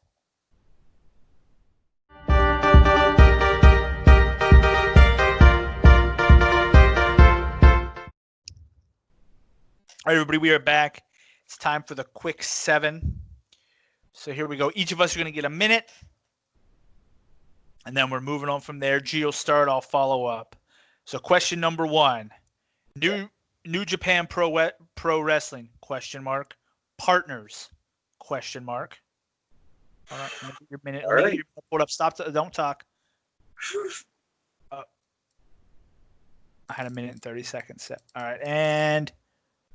All right, everybody, we are back. It's time for the quick 7. So here we go. Each of us are going to get a minute. And then we're moving on from there. G will start. I'll follow up. So question number 1. New Japan Pro Wrestling, ? Partners, ? All right, your minute. All right. Hold up. Stop. Don't talk. I had a minute and 30 seconds set. All right, and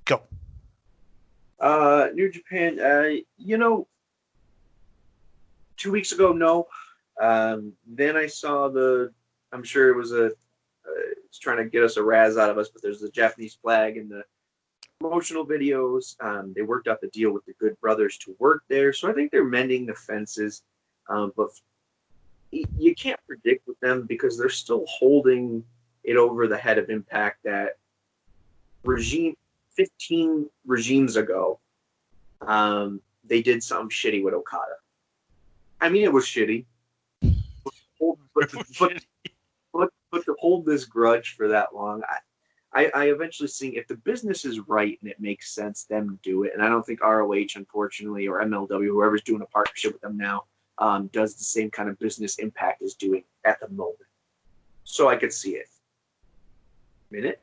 go. New Japan, 2 weeks ago, no. Then I saw I'm sure it was it's trying to get us a razz out of us, but there's the Japanese flag in the promotional videos. They worked out the deal with the Good Brothers to work there. So I think they're mending the fences. But you can't predict with them because they're still holding it over the head of Impact that 15 regimes ago, they did something shitty with Okada. I mean, it was shitty. But to hold this grudge for that long, I eventually think if the business is right and it makes sense, them do it. And I don't think ROH, unfortunately, or MLW, whoever's doing a partnership with them now, does the same kind of business Impact is doing at the moment. So I could see it. Minute?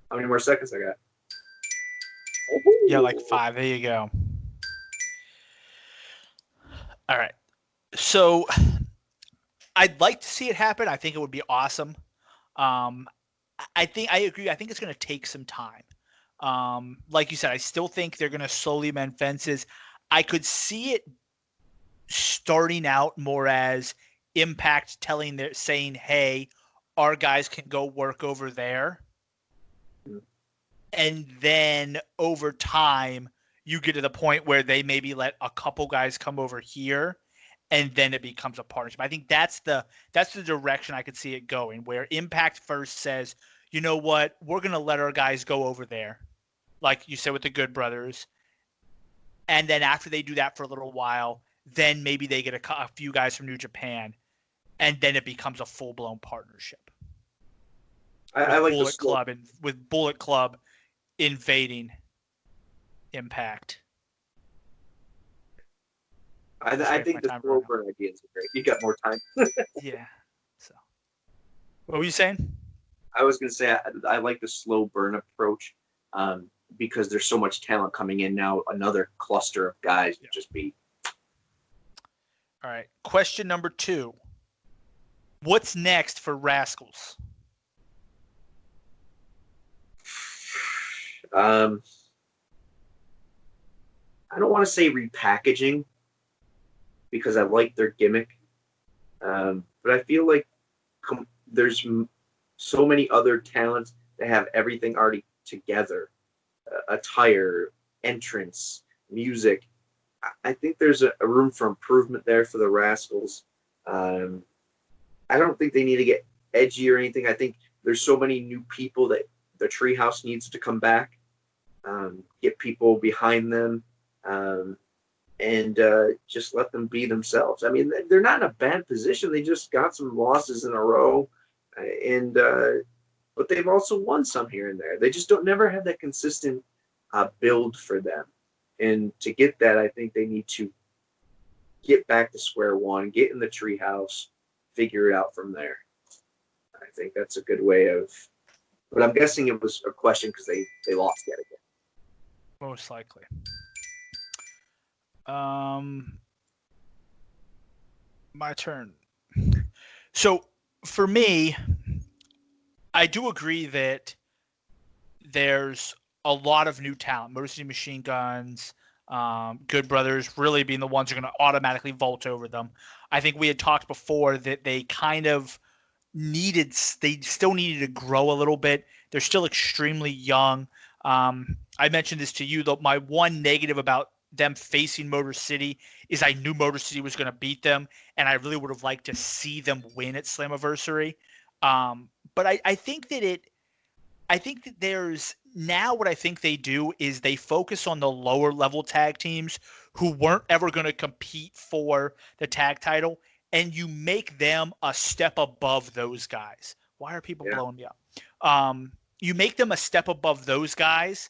How many more seconds I got? Yeah, like 5. There you go. All right. So I'd like to see it happen. I think it would be awesome. I agree. I think it's going to take some time. Like you said, I still think they're going to slowly mend fences. I could see it starting out more as Impact saying, hey, our guys can go work over there. And then over time, you get to the point where they maybe let a couple guys come over here, and then it becomes a partnership. I think that's the direction I could see it going, where Impact first says, you know what, we're going to let our guys go over there, like you said with the Good Brothers. And then after they do that for a little while, then maybe they get a few guys from New Japan, and then it becomes a full-blown partnership. I like Bullet Club with Bullet Club invading Impact. I think the slow burn idea is great. You got more time. Yeah. So, what were you saying? I was going to say I like the slow burn approach because there's so much talent coming in now. Another cluster of guys would just be. All right. Question number 2. What's next for Rascals? I don't want to say repackaging because I like their gimmick, but I feel like there's so many other talents that have everything already together, attire, entrance, music. I think there's a room for improvement there for the Rascals. I don't think they need to get edgy or anything. I think there's so many new people that the Treehouse needs to come back, get people behind them, and just let them be themselves. I mean, they're not in a bad position. They just got some losses in a row, but they've also won some here and there. They just never have that consistent build for them. And to get that, I think they need to get back to square one, get in the Treehouse, figure it out from there. I think that's a good way of. But I'm guessing it was a question because they lost yet again. Most likely. My turn. So for me, I do agree that there's a lot of new talent. Motor City Machine Guns, Good Brothers really being the ones who are going to automatically vault over them. I think we had talked before that they kind of they still needed to grow a little bit. They're still extremely young. I mentioned this to you, though. My one negative about them facing Motor City is I knew Motor City was going to beat them, and I really would have liked to see them win at Slammiversary. But I think that there's now what I think they do is they focus on the lower level tag teams who weren't ever going to compete for the tag title, and you make them a step above those guys. Why are people blowing me up? You make them a step above those guys,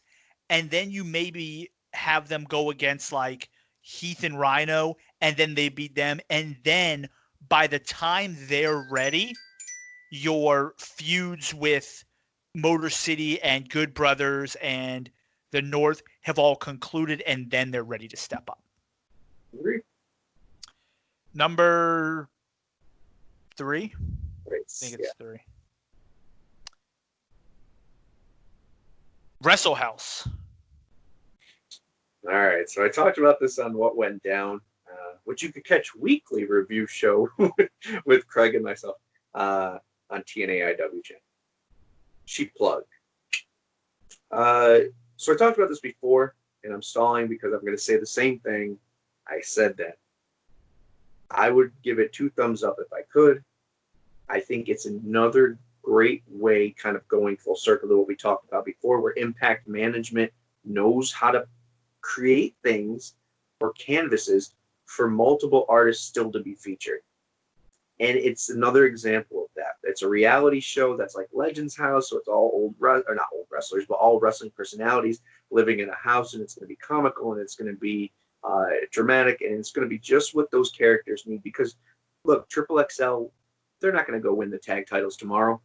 and then you maybe have them go against like Heath and Rhino, and then they beat them, and then by the time they're ready, your feuds with Motor City and Good Brothers and the North have all concluded, and then they're ready to step up. Agree. Number 3? Right. I think it's 3. Wrestle House. All right, so I talked about this on What Went Down, which you could catch weekly review show with Craig and myself on TNAIW channel. Cheap plug. So I talked about this before, and I'm stalling because I'm going to say the same thing I said then. I would give it 2 thumbs up if I could. I think it's another great way, kind of going full circle to what we talked about before, where Impact Management knows how to create things or canvases for multiple artists still to be featured. And it's another example of that. It's a reality show that's like Legends House, so it's all not old wrestlers, but all wrestling personalities living in a house, and it's going to be comical, and it's going to be dramatic, and it's going to be just what those characters need. Because, look, Triple XL, they're not going to go win the tag titles tomorrow.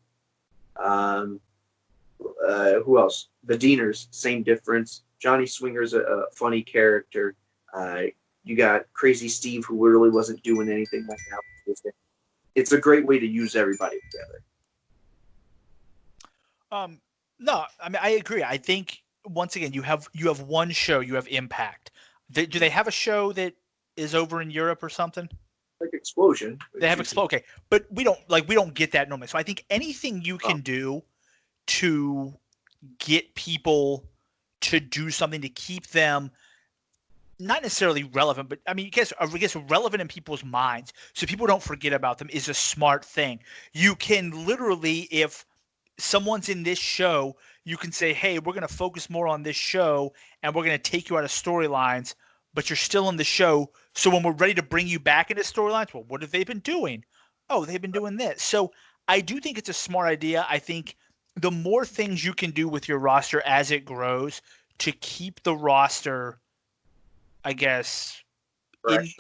Who else? The Deaners, same difference. Johnny Swinger's a funny character. You got Crazy Steve, who really wasn't doing anything like that. It's a great way to use everybody together. No, I mean I agree. I think once again you have one show, you have Impact. Do they have a show that is over in Europe or something? Like Explosion. They have Explosion. Okay, but we don't get that normally. So I think anything you can do to get people to do something to keep them not necessarily relevant, but I mean, I guess relevant in people's minds, so people don't forget about them, is a smart thing. You can literally, if someone's in this show, you can say, hey, we're going to focus more on this show, and we're going to take you out of storylines, but you're still in the show. So when we're ready to bring you back into storylines, well, what have they been doing? Oh, they've been doing this. So I do think it's a smart idea. I think the more things you can do with your roster as it grows to keep the roster, I guess, fresh.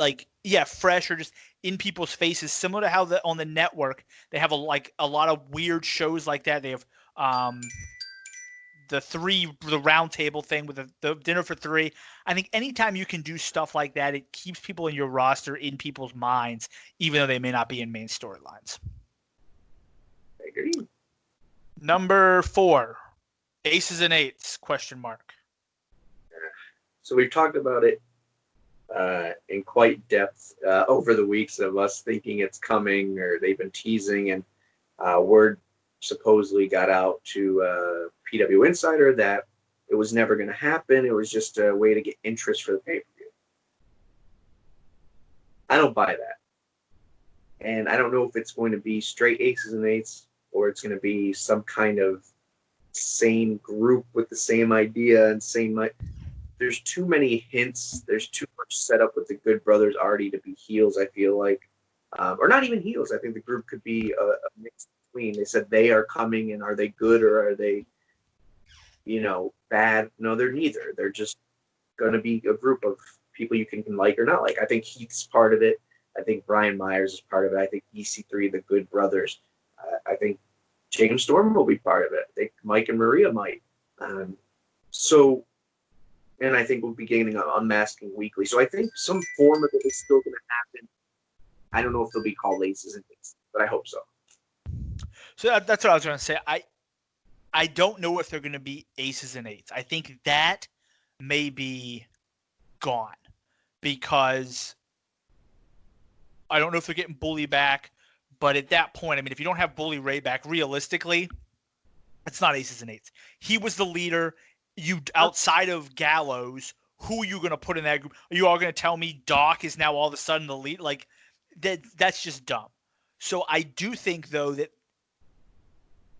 Fresh or just in people's faces, similar to how on the network they have a lot of weird shows like that. They have the round table thing with the dinner for 3. I think anytime you can do stuff like that, it keeps people in your roster in people's minds, even though they may not be in main storylines. I agree. Number 4, Aces and Eights ? So we've talked about it in quite depth over the weeks of us thinking it's coming, or they've been teasing, and word supposedly got out to PW Insider that it was never going to happen. It was just a way to get interest for the pay-per-view. I don't buy that. And I don't know if it's going to be straight Aces and Eights, or it's going to be some kind of same group with the same idea and same. There's too many hints. There's too much setup with the Good Brothers already to be heels, I feel like. Or not even heels. I think the group could be a mix between. They said they are coming, and are they good or are they, bad? No, they're neither. They're just going to be a group of people you can like or not like. I think Heath's part of it. I think Brian Myers is part of it. I think EC3, the Good Brothers. I think James Storm will be part of it. I think Mike and Maria might. And I think we'll be getting an Unmasking Weekly. So I think some form of it is still going to happen. I don't know if they'll be called aces and eights, but I hope so. So that's what I was going to say. I don't know if they're going to be aces and eights. I think that may be gone because I don't know if they're getting Bully back. But at that point, I mean, if you don't have Bully Ray back, realistically, it's not aces and eights. He was the leader. You outside of Gallows, who are you going to put in that group? Are you all going to tell me Doc is now all of a sudden the lead? Like that's just dumb. So I do think though that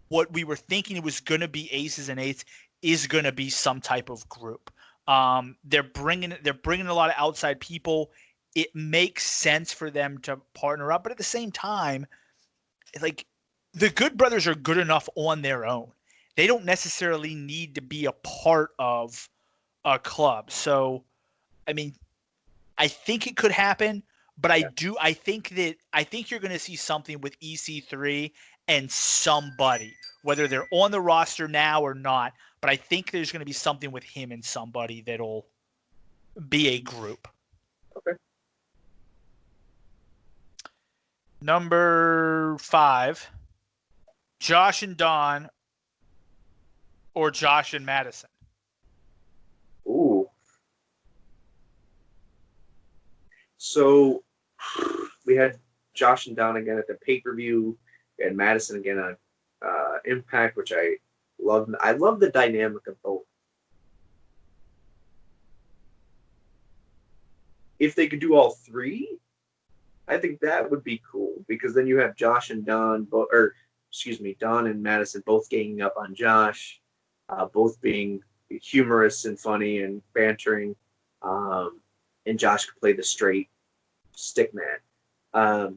what we were thinking it was going to be aces and eights is going to be some type of group. They're bringing a lot of outside people. It makes sense for them to partner up, but at the same time, like the Good Brothers are good enough on their own. They don't necessarily need to be a part of a club. So, I mean, I think it could happen, but I think you're going to see something with EC3 and somebody, whether they're on the roster now or not. But I think there's going to be something with him and somebody that'll be a group. Okay. Number 5, Josh and Don or Josh and Madison. Ooh. So we had Josh and Don again at the pay-per-view. We had Madison again on Impact, which I love. I love the dynamic of both. If they could do all three, I think that would be cool because then you have Josh and Don, Don and Madison both ganging up on Josh, both being humorous and funny and bantering, and Josh could play the straight stick man.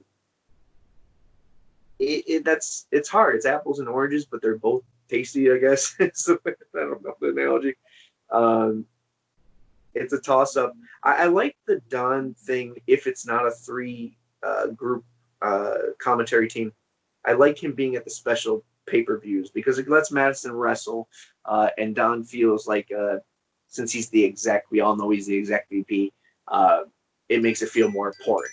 It's hard. It's apples and oranges, but they're both tasty, I guess. I don't know the analogy. It's a toss-up. I like the Don thing if it's not a 3 group commentary team. I like him being at the special pay-per-views because it lets Madison wrestle, and Don feels like since he's the exec, we all know he's the exec VP, it makes it feel more important.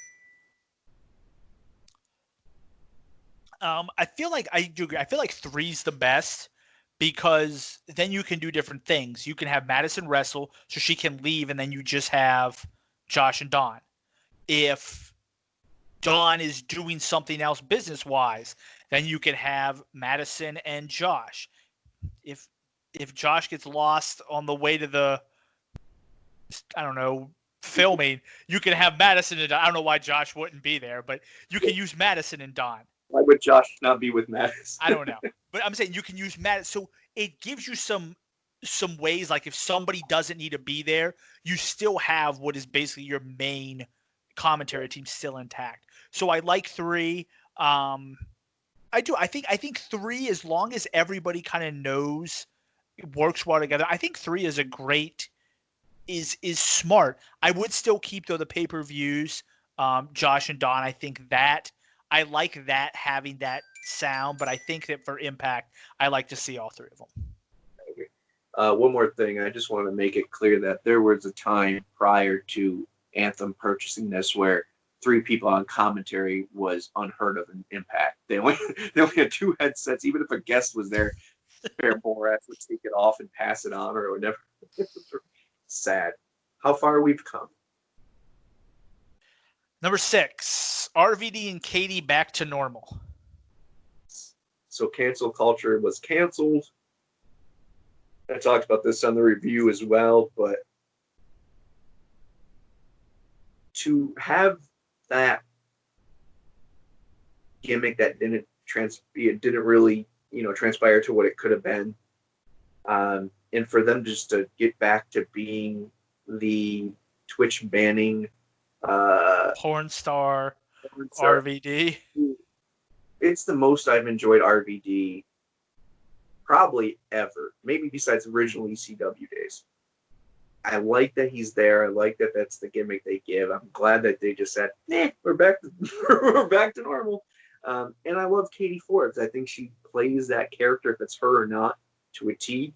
I feel like I do agree. I feel like 3's the best because then you can do different things. You can have Madison wrestle so she can leave, and then you just have Josh and Don. If Don is doing something else business-wise, then you can have Madison and Josh. If Josh gets lost on the way to the, I don't know, filming, you can have Madison and Don. I don't know why Josh wouldn't be there, but you can use Madison and Don. Why would Josh not be with Madison? I don't know. But I'm saying you can use Madison. So it gives you some ways, like if somebody doesn't need to be there, you still have what is basically your main commentary team still intact. So I like 3. I do. I think 3, as long as everybody kind of knows it works well together, I think 3 is a great is smart. I would still keep though the pay-per-views, Josh and Don. I think that I like that having that sound, but I think that for Impact, I like to see all 3 of them. One more thing, I just want to make it clear that there was a time prior to Anthem purchasing this where 3 people on commentary was unheard of in Impact. They only had 2 headsets. Even if a guest was there, Fair Borat would take it off and pass it on or whatever. Sad. How far we've come. Number 6, RVD and Katie back to normal. So cancel culture was canceled. I talked about this on the review as well, but to have that gimmick that didn't really, transpire to what it could have been, and for them just to get back to being the Twitch banning porn star RVD. It's the most I've enjoyed RVD probably ever. Maybe besides original ECW days. I like that he's there. I like that that's the gimmick they give. I'm glad that they just said, we're back to normal. And I love Katie Forbes. I think she plays that character, if it's her or not, to a T.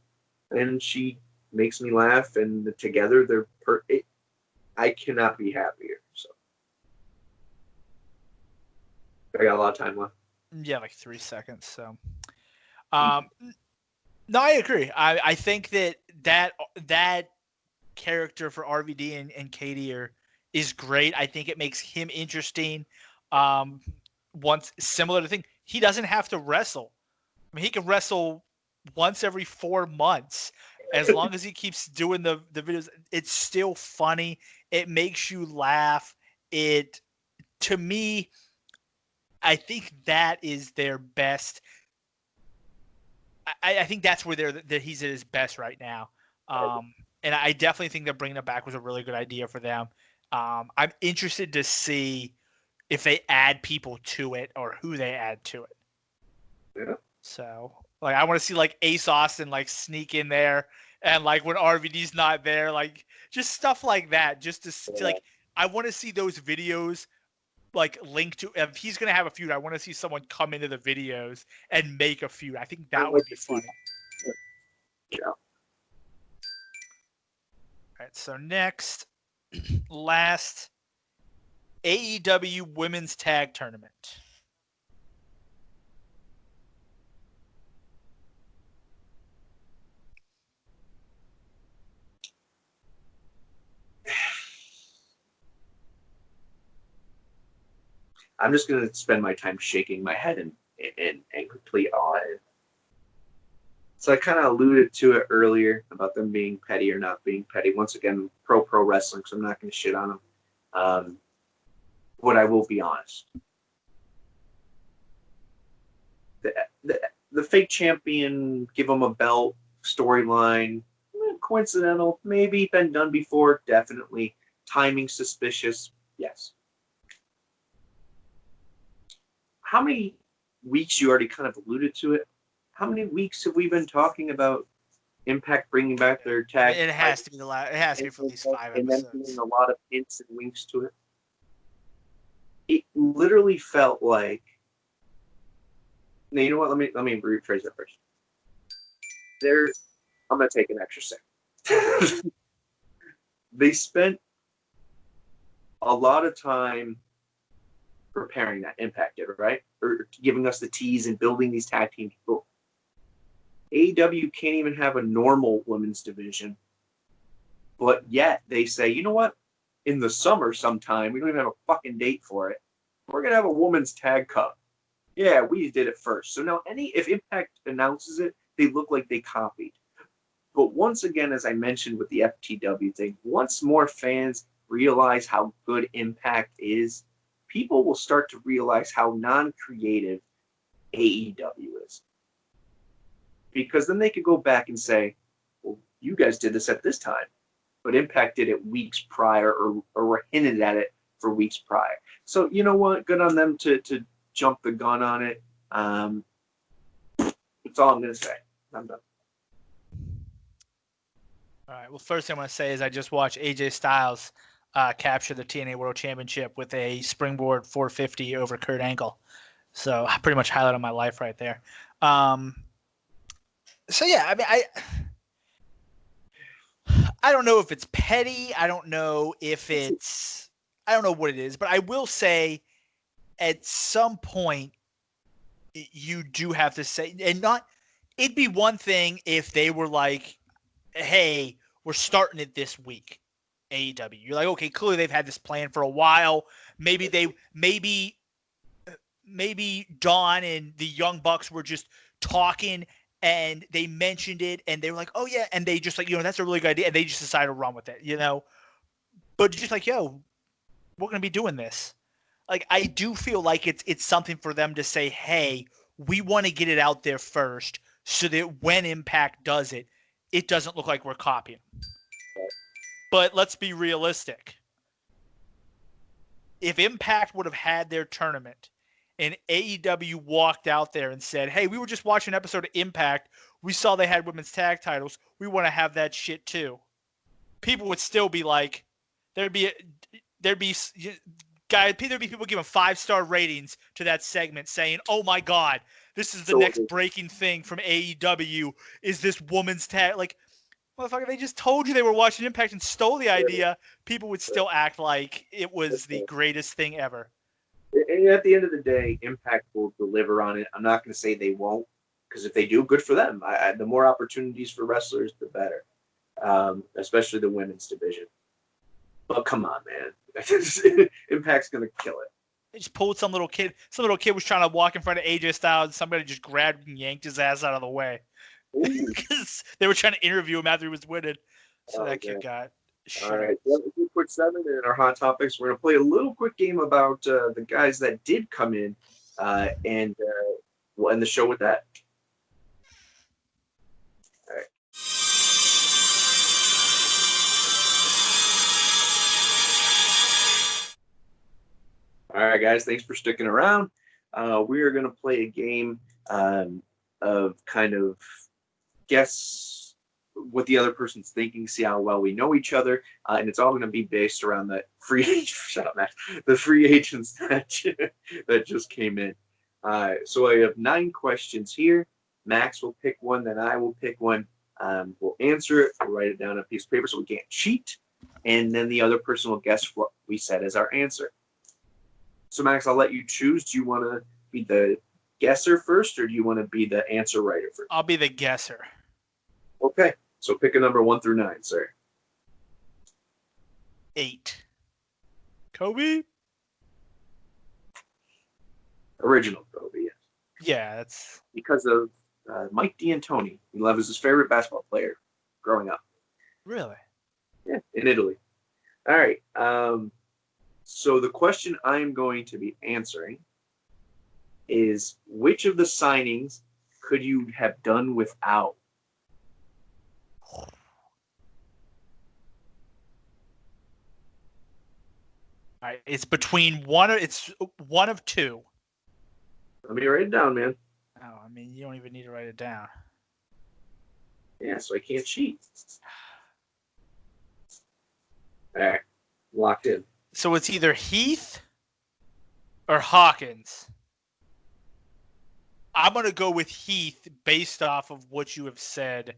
And she makes me laugh. And together, they're I cannot be happier. So I got a lot of time left. Yeah, like 3 seconds. So, no, I agree. I think that character for RVD and Katie is great. I think it makes him interesting. Once similar to thing, he doesn't have to wrestle. I mean, he can wrestle once every 4 months. As long as he keeps doing the videos, it's still funny. It makes you laugh. To me, I think that is their best. I think that's where he's at his best right now. And I definitely think that bringing it back was a really good idea for them. I'm interested to see if they add people to it or who they add to it. Yeah. So, like, I want to see like Ace Austin like sneak in there, and like when RVD's not there, like just stuff like that. Just to like, I want to see those videos like linked to. If he's gonna have a feud, I want to see someone come into the videos and make a feud. I think that would be funny. Yeah. All right. So next, last AEW Women's Tag Tournament. I'm just going to spend my time shaking my head in complete awe. So I kind of alluded to it earlier about them being petty or not being petty. Once again, pro wrestling, so I'm not going to shit on them. But I will be honest. The fake champion, give them a belt storyline, coincidental, maybe been done before, definitely. Timing suspicious, yes. How many weeks, you already kind of alluded to it, how many weeks have we been talking about Impact bringing back their tag? It has to be it has to be for at least 5 and episodes. And then a lot of hints and winks to it. It literally felt like. Now, you know what? Let me rephrase that first. I'm gonna take an extra second. They spent a lot of time preparing that Impact did, right? Or giving us the tease and building these tag team people. AEW can't even have a normal women's division, but yet they say, you know what? In the summer sometime, we don't even have a fucking date for it. We're gonna have a women's tag cup. Yeah, we did it first. So now if Impact announces it, they look like they copied. But once again, as I mentioned with the FTW thing, once more fans realize how good Impact is, people will start to realize how non-creative AEW is. Because then they could go back and say, well, you guys did this at this time, but Impact did it weeks prior or were hinted at it for weeks prior. So, you know what? Good on them to jump the gun on it. That's all I'm going to say. I'm done. All right. Well, first thing I want to say is I just watched AJ Styles capture the TNA World Championship with a springboard 450 over Kurt Angle. So pretty much highlight of my life right there. So yeah, I mean, I don't know if it's petty. I don't know what it is, but I will say at some point you do have to say, and it'd be one thing if they were like, hey, we're starting it this week, AEW. You're like, okay, clearly they've had this plan for a while. Maybe Dawn and the Young Bucks were just talking and they mentioned it and they were like, oh yeah. And they just like, that's a really good idea. And they just decided to run with it, but just like, yo, we're going to be doing this. Like, I do feel like it's something for them to say, hey, we want to get it out there first so that when Impact does it, it doesn't look like we're copying. But let's be realistic. If Impact would have had their tournament and AEW walked out there and said, hey, we were just watching an episode of Impact. We saw they had women's tag titles. We want to have that shit too. People would still be like, there'd be people giving 5-star ratings to that segment saying, oh my God, this is the next breaking thing from AEW is this woman's tag. Like, motherfucker, they just told you they were watching Impact and stole the idea. People would still act like it was the greatest thing ever. And at the end of the day, Impact will deliver on it. I'm not going to say they won't, because if they do, good for them. The more opportunities for wrestlers, the better, especially the women's division. But come on, man. Impact's going to kill it. They just pulled some little kid. Some little kid was trying to walk in front of AJ Styles, and somebody just grabbed and yanked his ass out of the way. Because they were trying to interview him after he was winning. So that kid got shit. All right. Well, quick 7 and our hot topics. We're going to play a little quick game about the guys that did come in, and we'll end the show with that. All right. All right, guys. Thanks for sticking around. We are going to play a game of kind of guess what the other person's thinking, see how well we know each other, and it's all going to be based around the free shut up, Max. The free agents that just came in. So I have 9 questions here. Max will pick one, then I will pick one. We'll answer it. We'll write it down on a piece of paper so we can't cheat, and then the other person will guess what we said as our answer. So Max, I'll let you choose. Do you want to be the guesser first, or do you want to be the answer writer first? I'll be the guesser. Okay, so pick a number 1 through 9, sir. 8. Kobe? Original Kobe, yes. Yeah, that's... Because of Mike D'Antoni. He was his favorite basketball player growing up. Really? Yeah, in Italy. All right. So the question I'm going to be answering is, which of the signings could you have done without? All right, it's between one of 2. Let me write it down, man. Oh, I mean, you don't even need to write it down. Yeah, so I can't cheat. All right, locked in. So it's either Heath or Hawkins. I'm going to go with Heath based off of what you have said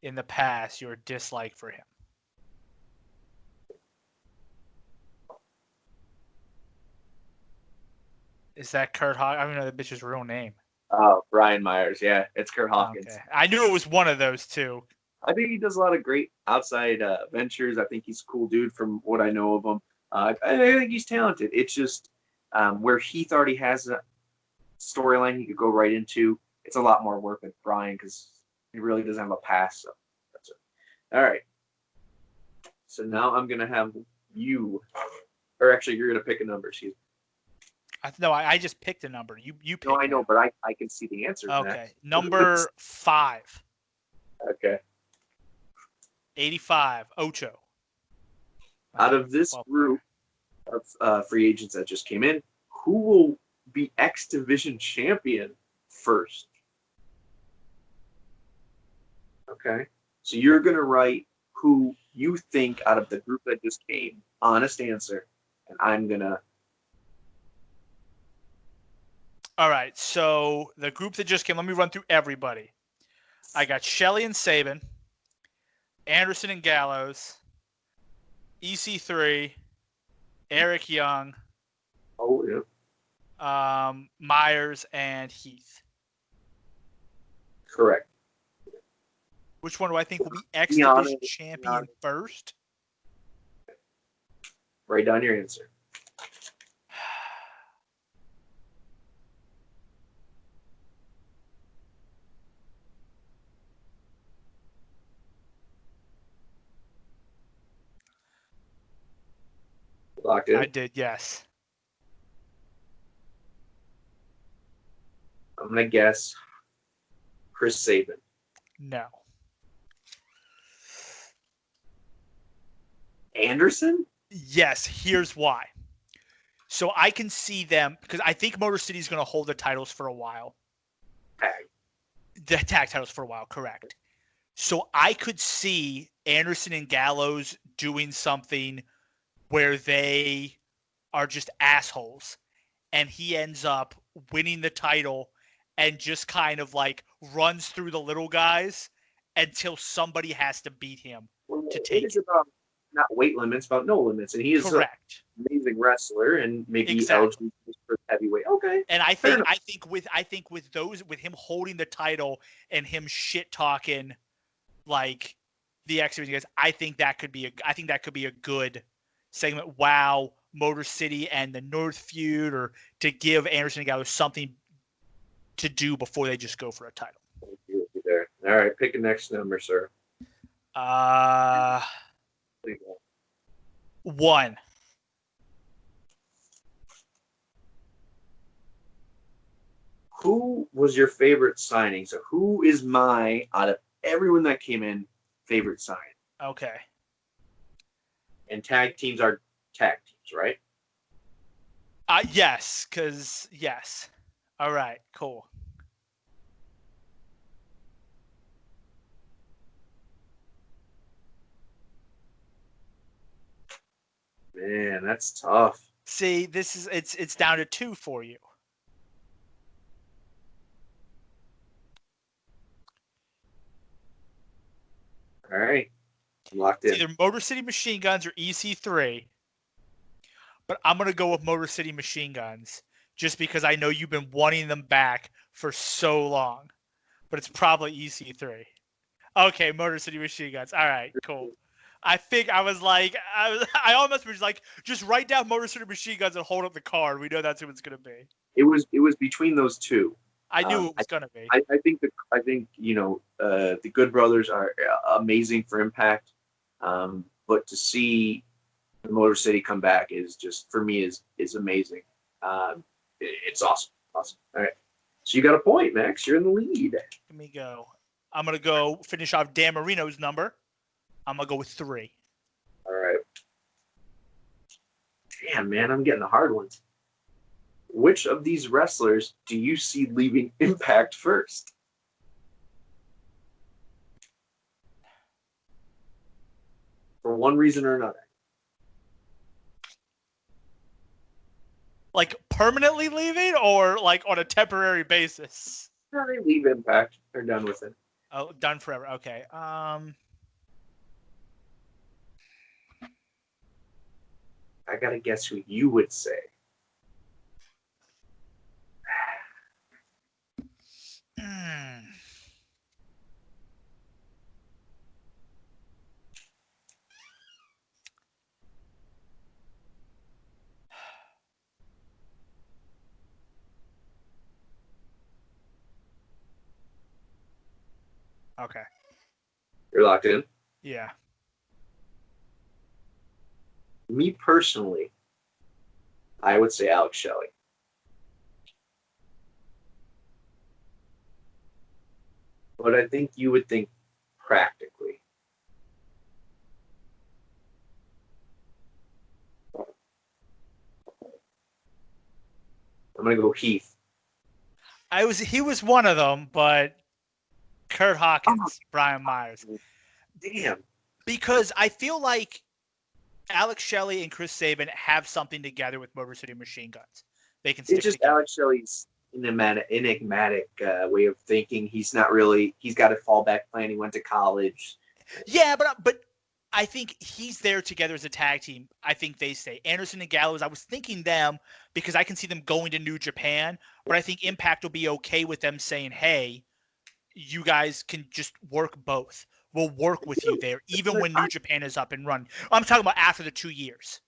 in the past, your dislike for him. Is that Kurt Hawkins? I don't even know the bitch's real name. Oh, Brian Myers. Yeah, it's Kurt Hawkins. Okay. I knew it was one of those two. I think he does a lot of great outside ventures. I think he's a cool dude from what I know of him. I think he's talented. It's just where Heath already has a storyline he could go right into. It's a lot more work with Brian because he really doesn't have a past. So that's it. All right. So now I'm going to have you, or actually you're going to pick a number. Excuse me. No, I just picked a number. You picked. No, I know, but I can see the answer. Okay. Number 5. Okay. 85. Ocho. Out of this group of free agents that just came in, who will be X Division champion first? Okay. So you're going to write who you think out of the group that just came. Honest answer. And I'm going to... All right. So the group that just came, let me run through everybody. I got Shelley and Sabin, Anderson and Gallows, EC3, Eric Young, Myers, and Heath. Correct. Which one do I think will be X Division champion first? Write down your answer. Locked in? I did, yes. I'm going to guess Chris Sabin. No. Anderson? Yes, here's why. So I can see them, because I think Motor City is going to hold the titles for a while. The tag titles for a while, correct. So I could see Anderson and Gallows doing something where they are just assholes, and he ends up winning the title and just kind of like runs through the little guys until somebody has to beat him to take it. not weight limits, about no limits, and he is correct. an amazing wrestler and maybe Exactly. eligible for heavyweight. Okay, And I fair think with him holding the title and him shit talking like the X Division guys, I think that could be a good segment. Wow, Motor City and the North feud, or to give Anderson and Gallows something to do before they just go for a title. there. All right, pick a next number, sir. 1. Who was your favorite signing? So who is my, out of everyone that came in, favorite signing? Okay. And tag teams are tag teams, right? Yes, because yes. All right, cool. Man, that's tough. See, it's down to 2 for you. All right. I'm locked in. It's either Motor City Machine Guns or EC3. But I'm going to go with Motor City Machine Guns just because I know you've been wanting them back for so long. But it's probably EC3. Okay, Motor City Machine Guns. All right, cool. I almost was like, just write down Motor City Machine Guns and hold up the card. We know that's who it's going to be. It was between those two. I knew it was going to be. I think the Good Brothers are amazing for Impact, but to see the Motor City come back is just, for me, is amazing. It's awesome. All right, so you got a point, Max. You're in the lead. Let me go. I'm gonna go finish off Dan Marino's number. I'm gonna go with 3. All right. Damn, man, I'm getting the hard ones. Which of these wrestlers do you see leaving Impact first? For one reason or another. Like permanently leaving, or like on a temporary basis? No, they leave Impact. They're done with it. Oh, done forever. Okay. I gotta guess who you would say. Okay. You're locked in? Yeah. Me personally, I would say Alex Shelley. But I think you would think practically. I'm going to go Heath. He was one of them, but Kurt Hawkins, Brian Myers. Damn. Because I feel like Alex Shelley and Chris Sabin have something together with Motor City Machine Guns. They can stick It's just together. Alex Shelley's enigmatic way of thinking. He's got a fallback plan. He went to college. Yeah, but I think he's there together as a tag team. I think they stay. Anderson and Gallows, I was thinking them because I can see them going to New Japan, but I think Impact will be okay with them saying, hey, you guys can just work both. We'll work with you there, even when New Japan is up and running. I'm talking about after the 2 years.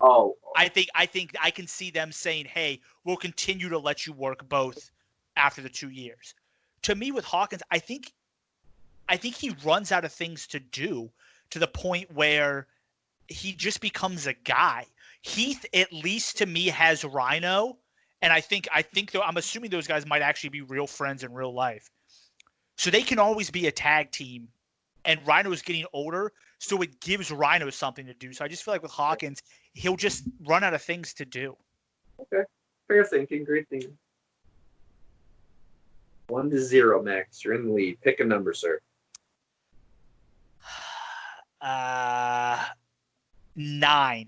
Oh. I think I can see them saying, hey, we'll continue to let you work both after the 2 years. To me, with Hawkins, I think he runs out of things to do to the point where he just becomes a guy. Heath, at least to me, has Rhino, and I think though, I'm assuming those guys might actually be real friends in real life. So they can always be a tag team, and Rhino is getting older, so it gives Rhino something to do. So I just feel like with Hawkins, he'll just run out of things to do. Okay. Fair thinking. Great thinking. 1-0, Max. You're in the lead. Pick a number, sir. 9. 9.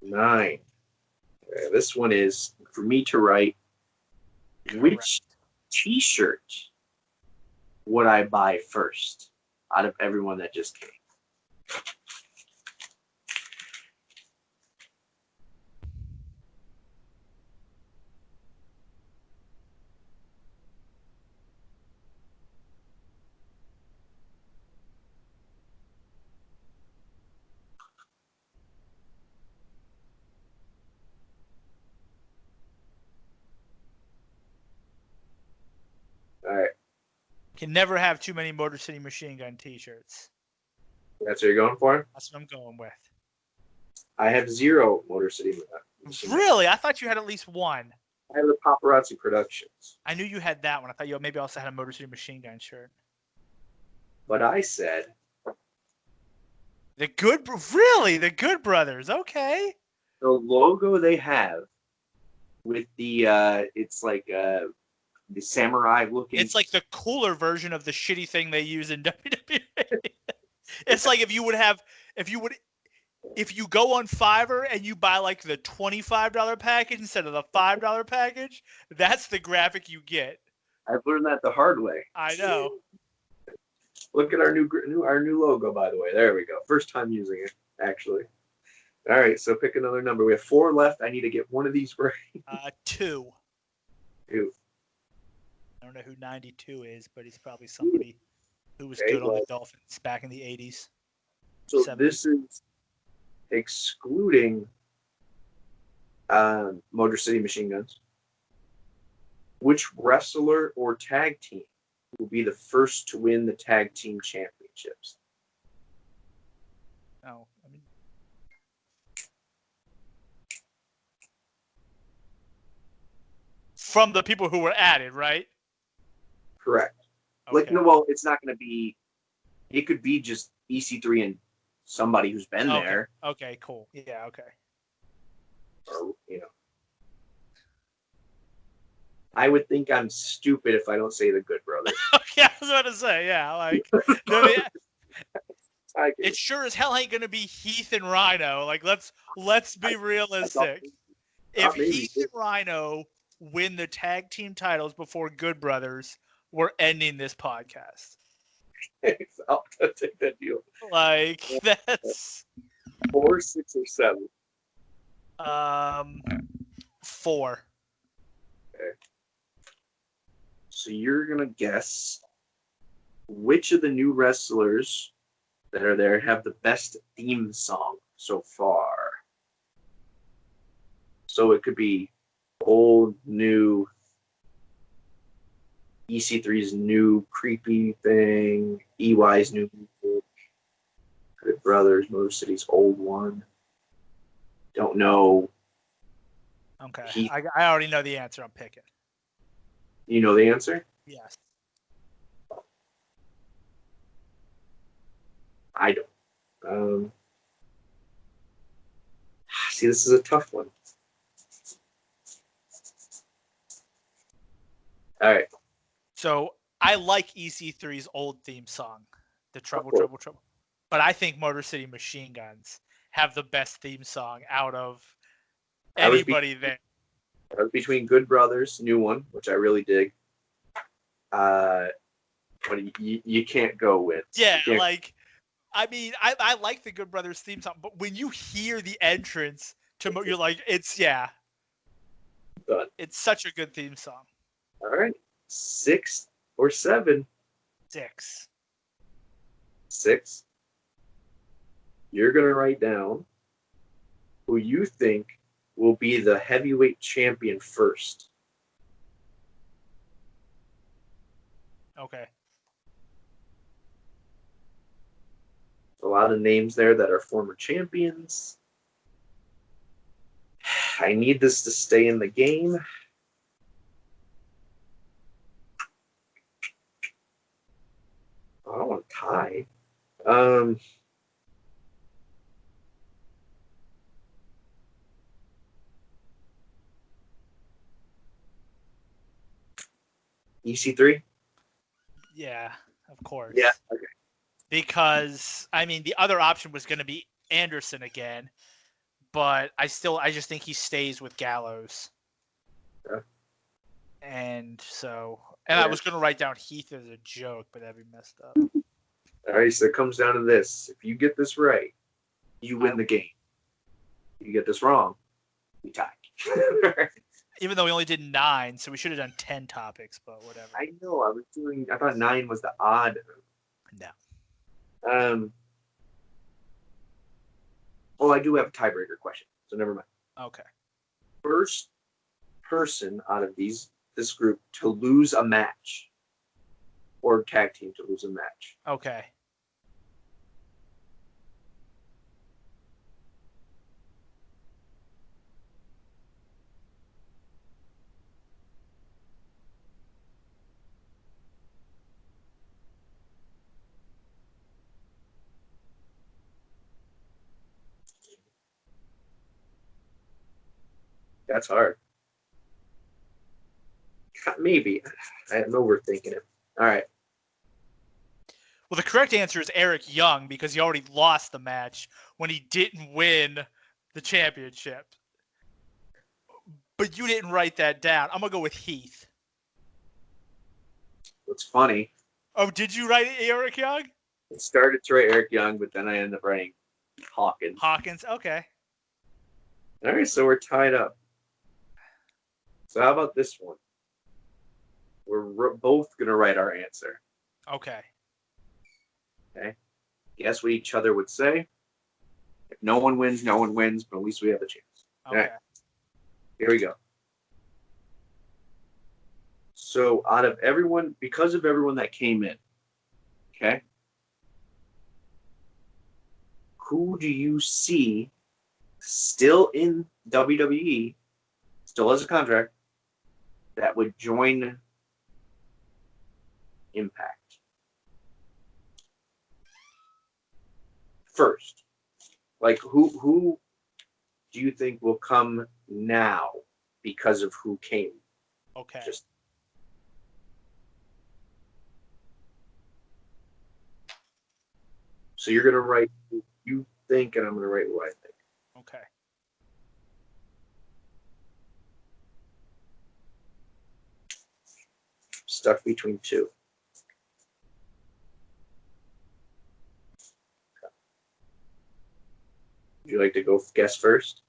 Okay, this one is for me to write. Which T-shirt would I buy first out of everyone that just came? All right. Can never have too many Motor City Machine Gun t-shirts. That's what you're going for? That's what I'm going with. I have 0 Motor City. Really? I thought you had at least one. I have the Paparazzi Productions. I knew you had that one. I thought you maybe also had a Motor City Machine Gun shirt. But I said... The Good Brothers. Okay. The logo they have with the, it's like the samurai looking... It's like the cooler version of the shitty thing they use in WWE. It's like if you go on Fiverr and you buy like the $25 package instead of the $5 package, that's the graphic you get. I've learned that the hard way. I know. Look at our new logo, by the way. There we go. First time using it, actually. All right, so pick another number. We have 4 left. I need to get one of these right. 2. 2. I don't know who 92 is, but he's probably somebody who was good on the Dolphins back in the 80s. So 70s. This is excluding Motor City Machine Guns. Which wrestler or tag team will be the first to win the tag team championships? Oh, I mean, from the people who were added, right? Correct. Okay. It's not going to be. It could be just EC3 and somebody who's been there. Okay, cool. Yeah, okay. Or, I would think I'm stupid if I don't say the Good Brothers. Okay, I was about to say, yeah, like, it sure as hell ain't gonna be Heath and Rhino. Like, let's be realistic. If Heath and Rhino win the tag team titles before Good Brothers, we're ending this podcast. I'll take that deal. Like, that's 4, 6, or 7. 4. Okay. So you're gonna guess which of the new wrestlers that are there have the best theme song so far. So it could be old, new, EC3's new creepy thing, EY's new music, Good Brothers, Motor City's old one. Don't know. Okay, I already know the answer. I'm picking. You know the answer? Yes. I don't. See, this is a tough one. All right. So I like EC3's old theme song, the Trouble, Trouble, Trouble. But I think Motor City Machine Guns have the best theme song out of anybody there. I was between Good Brothers, new one, which I really dig. But you can't go with. Yeah, like, I mean, I like the Good Brothers theme song, but when you hear the entrance to, you're like, it's Done. It's such a good theme song. All right, 6 or 7. 6. 6. You're gonna write down who you think will be the heavyweight champion first. Okay. A lot of names there that are former champions. I need this to stay in the game. I don't want to tie. EC3? Yeah, of course. Yeah, okay. Because, I mean, the other option was going to be Anderson again, but I just think he stays with Gallows. Yeah. And so, I was going to write down Heath as a joke, but that'd be messed up. All right, so it comes down to this. If you get this right, you win the game. If you get this wrong, you tie. Even though we only did 9, so we should have done 10 topics, but whatever. I know. I thought 9 was the odd. No. Well, I do have a tiebreaker question, so never mind. Okay. First person out of this group to lose a match, or tag team to lose a match. Okay. That's hard. Maybe. I'm overthinking it. All right. Well, the correct answer is Eric Young because he already lost the match when he didn't win the championship. But you didn't write that down. I'm going to go with Heath. What's funny? Oh, did you write Eric Young? I started to write Eric Young, but then I ended up writing Hawkins. Hawkins, okay. All right, so we're tied up. So how about this one? We're both going to write our answer. Okay. Okay. Guess what each other would say. If no one wins, no one wins, but at least we have a chance. Okay. All right. Here we go. So out of everyone, because of everyone that came in, okay, who do you see still in WWE, still has a contract, that would join Impact? First, like who do you think will come now because of who came? Okay. So you're gonna write who you think, and I'm gonna write who I think. Okay. Stuck between two. Would you like to go guess first?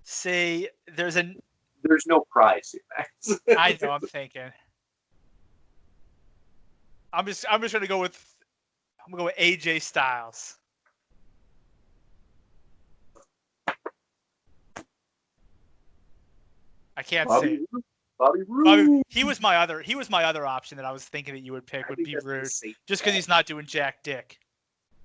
See, there's no prize here. I know. I'm thinking. I'm just gonna go with AJ Styles. I can't say it. Bobby Roode. He was my other option that I was thinking that you would pick would be Roode, just because he's not doing Jack Dick.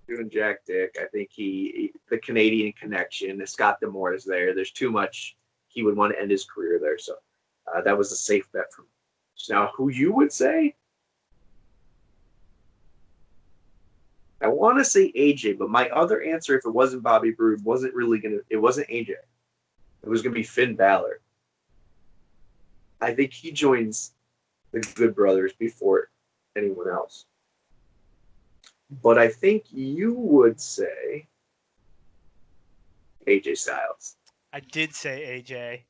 Doing Jack Dick. I think the Canadian connection, the Scott D'Amore is there. There's too much. He would want to end his career there. So that was a safe bet for me. So now, who you would say? I want to say AJ, but my other answer, if it wasn't Bobby Roode, it wasn't AJ. It was going to be Finn Balor. I think he joins the Good Brothers before anyone else. But I think you would say AJ Styles. I did say AJ.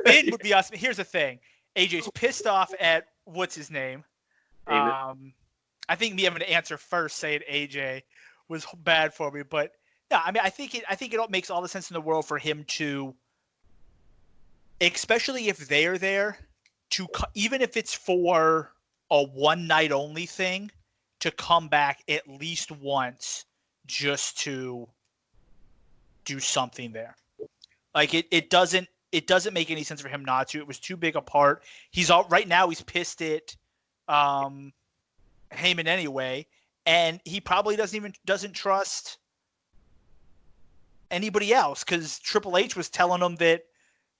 Finn would be awesome. Here's the thing. AJ's pissed off at what's his name. I think me having to answer first saying AJ was bad for me, but no, I mean I think it all makes all the sense in the world for him to, especially if they're there, to even if it's for a one night only thing, to come back at least once just to do something there. Like it doesn't make any sense for him not to. It was too big a part. Right now he's pissed at Heyman anyway, and he probably doesn't trust anybody else because Triple H was telling him that,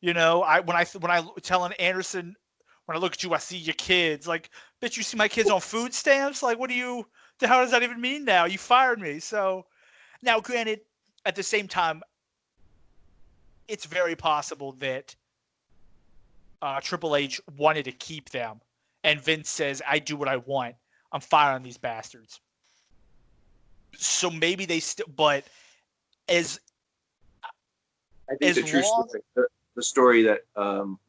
when I telling Anderson, when I look at you, I see your kids. Like, bitch, you see my kids on food stamps? Like, the hell does that even mean now? You fired me. So now, granted, at the same time, it's very possible that Triple H wanted to keep them, and Vince says, "I do what I want. I'm firing these bastards." So maybe they still, but I think the the story that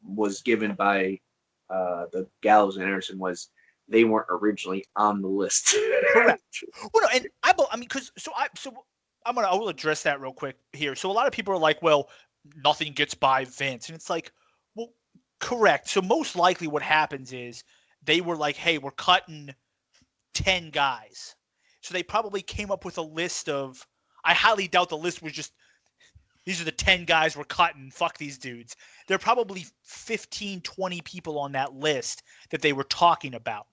was given by the Gallows and Anderson was they weren't originally on the list. Correct. Well, no, and I mean, I will address that real quick here. So a lot of people are like, well, nothing gets by Vince, and it's like, well, correct. So most likely what happens is they were like, hey, we're cutting 10 guys. So they probably came up with a list of, I highly doubt the list was just, these are the 10 guys we're cutting, fuck these dudes. There are probably 15, 20 people on that list that they were talking about.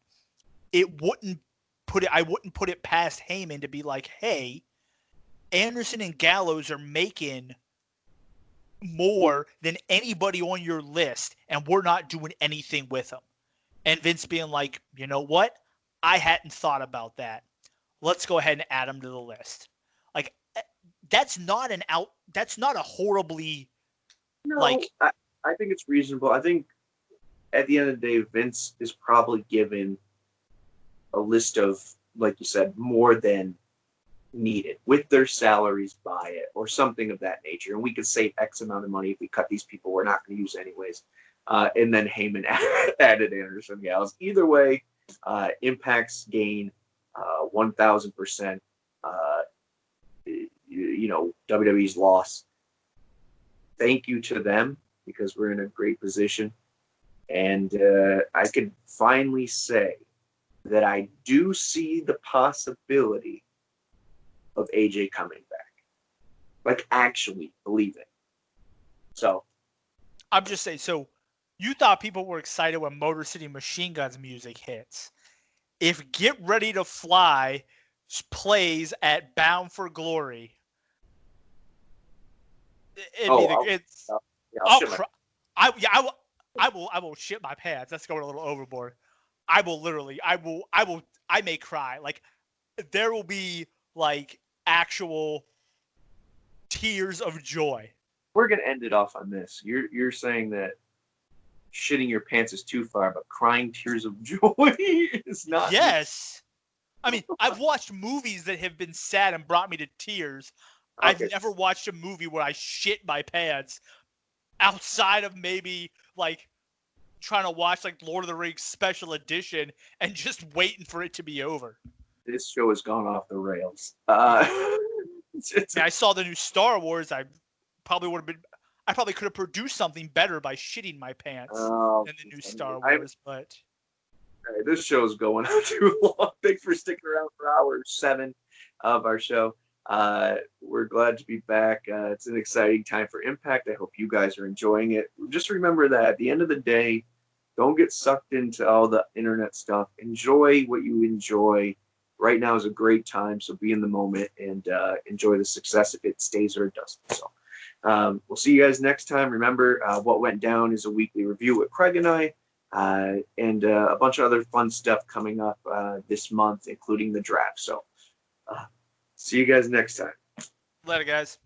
I wouldn't put it past Heyman to be like, hey, Anderson and Gallows are making more than anybody on your list, and we're not doing anything with them. And Vince being like, you know what? I hadn't thought about that. Let's go ahead and add them to the list. Like, that's not a horribly, No, like, I think it's reasonable. I think at the end of the day, Vince is probably given a list of, like you said, more than needed with their salaries by it or something of that nature. And we could save X amount of money if we cut these people we're not going to use anyways. And then Heyman added Anderson Gallows. Either way, Impact's gain 1,000%. WWE's loss. Thank you to them because we're in a great position. And I could finally say that I do see the possibility of AJ coming back. Like, actually believe it. So. I'm just saying, so you thought people were excited when Motor City Machine Guns music hits. If Get Ready to Fly plays at Bound for Glory, I'll cry. I will shit my pants. That's going a little overboard. I may cry. Like, there will be like actual tears of joy. We're gonna end it off on this. You're saying that shitting your pants is too far, but crying tears of joy is not. Yes. I mean, I've watched movies that have been sad and brought me to tears. Okay. I've never watched a movie where I shit my pants outside of maybe like trying to watch like Lord of the Rings special edition and just waiting for it to be over. This show has gone off the rails. I saw the new Star Wars. I probably could have produced something better by shitting my pants than the new Star Wars. But this show's going on too long. Thanks for sticking around for hour 7 of our show. We're glad to be back. It's an exciting time for Impact. I hope you guys are enjoying it. Just remember that at the end of the day, don't get sucked into all the internet stuff. Enjoy what you enjoy. Right now is a great time, so be in the moment and enjoy the success if it stays or it doesn't. So we'll see you guys next time. Remember, What Went Down is a weekly review with Craig and I, and a bunch of other fun stuff coming up this month, including the draft. So see you guys next time. Later, guys.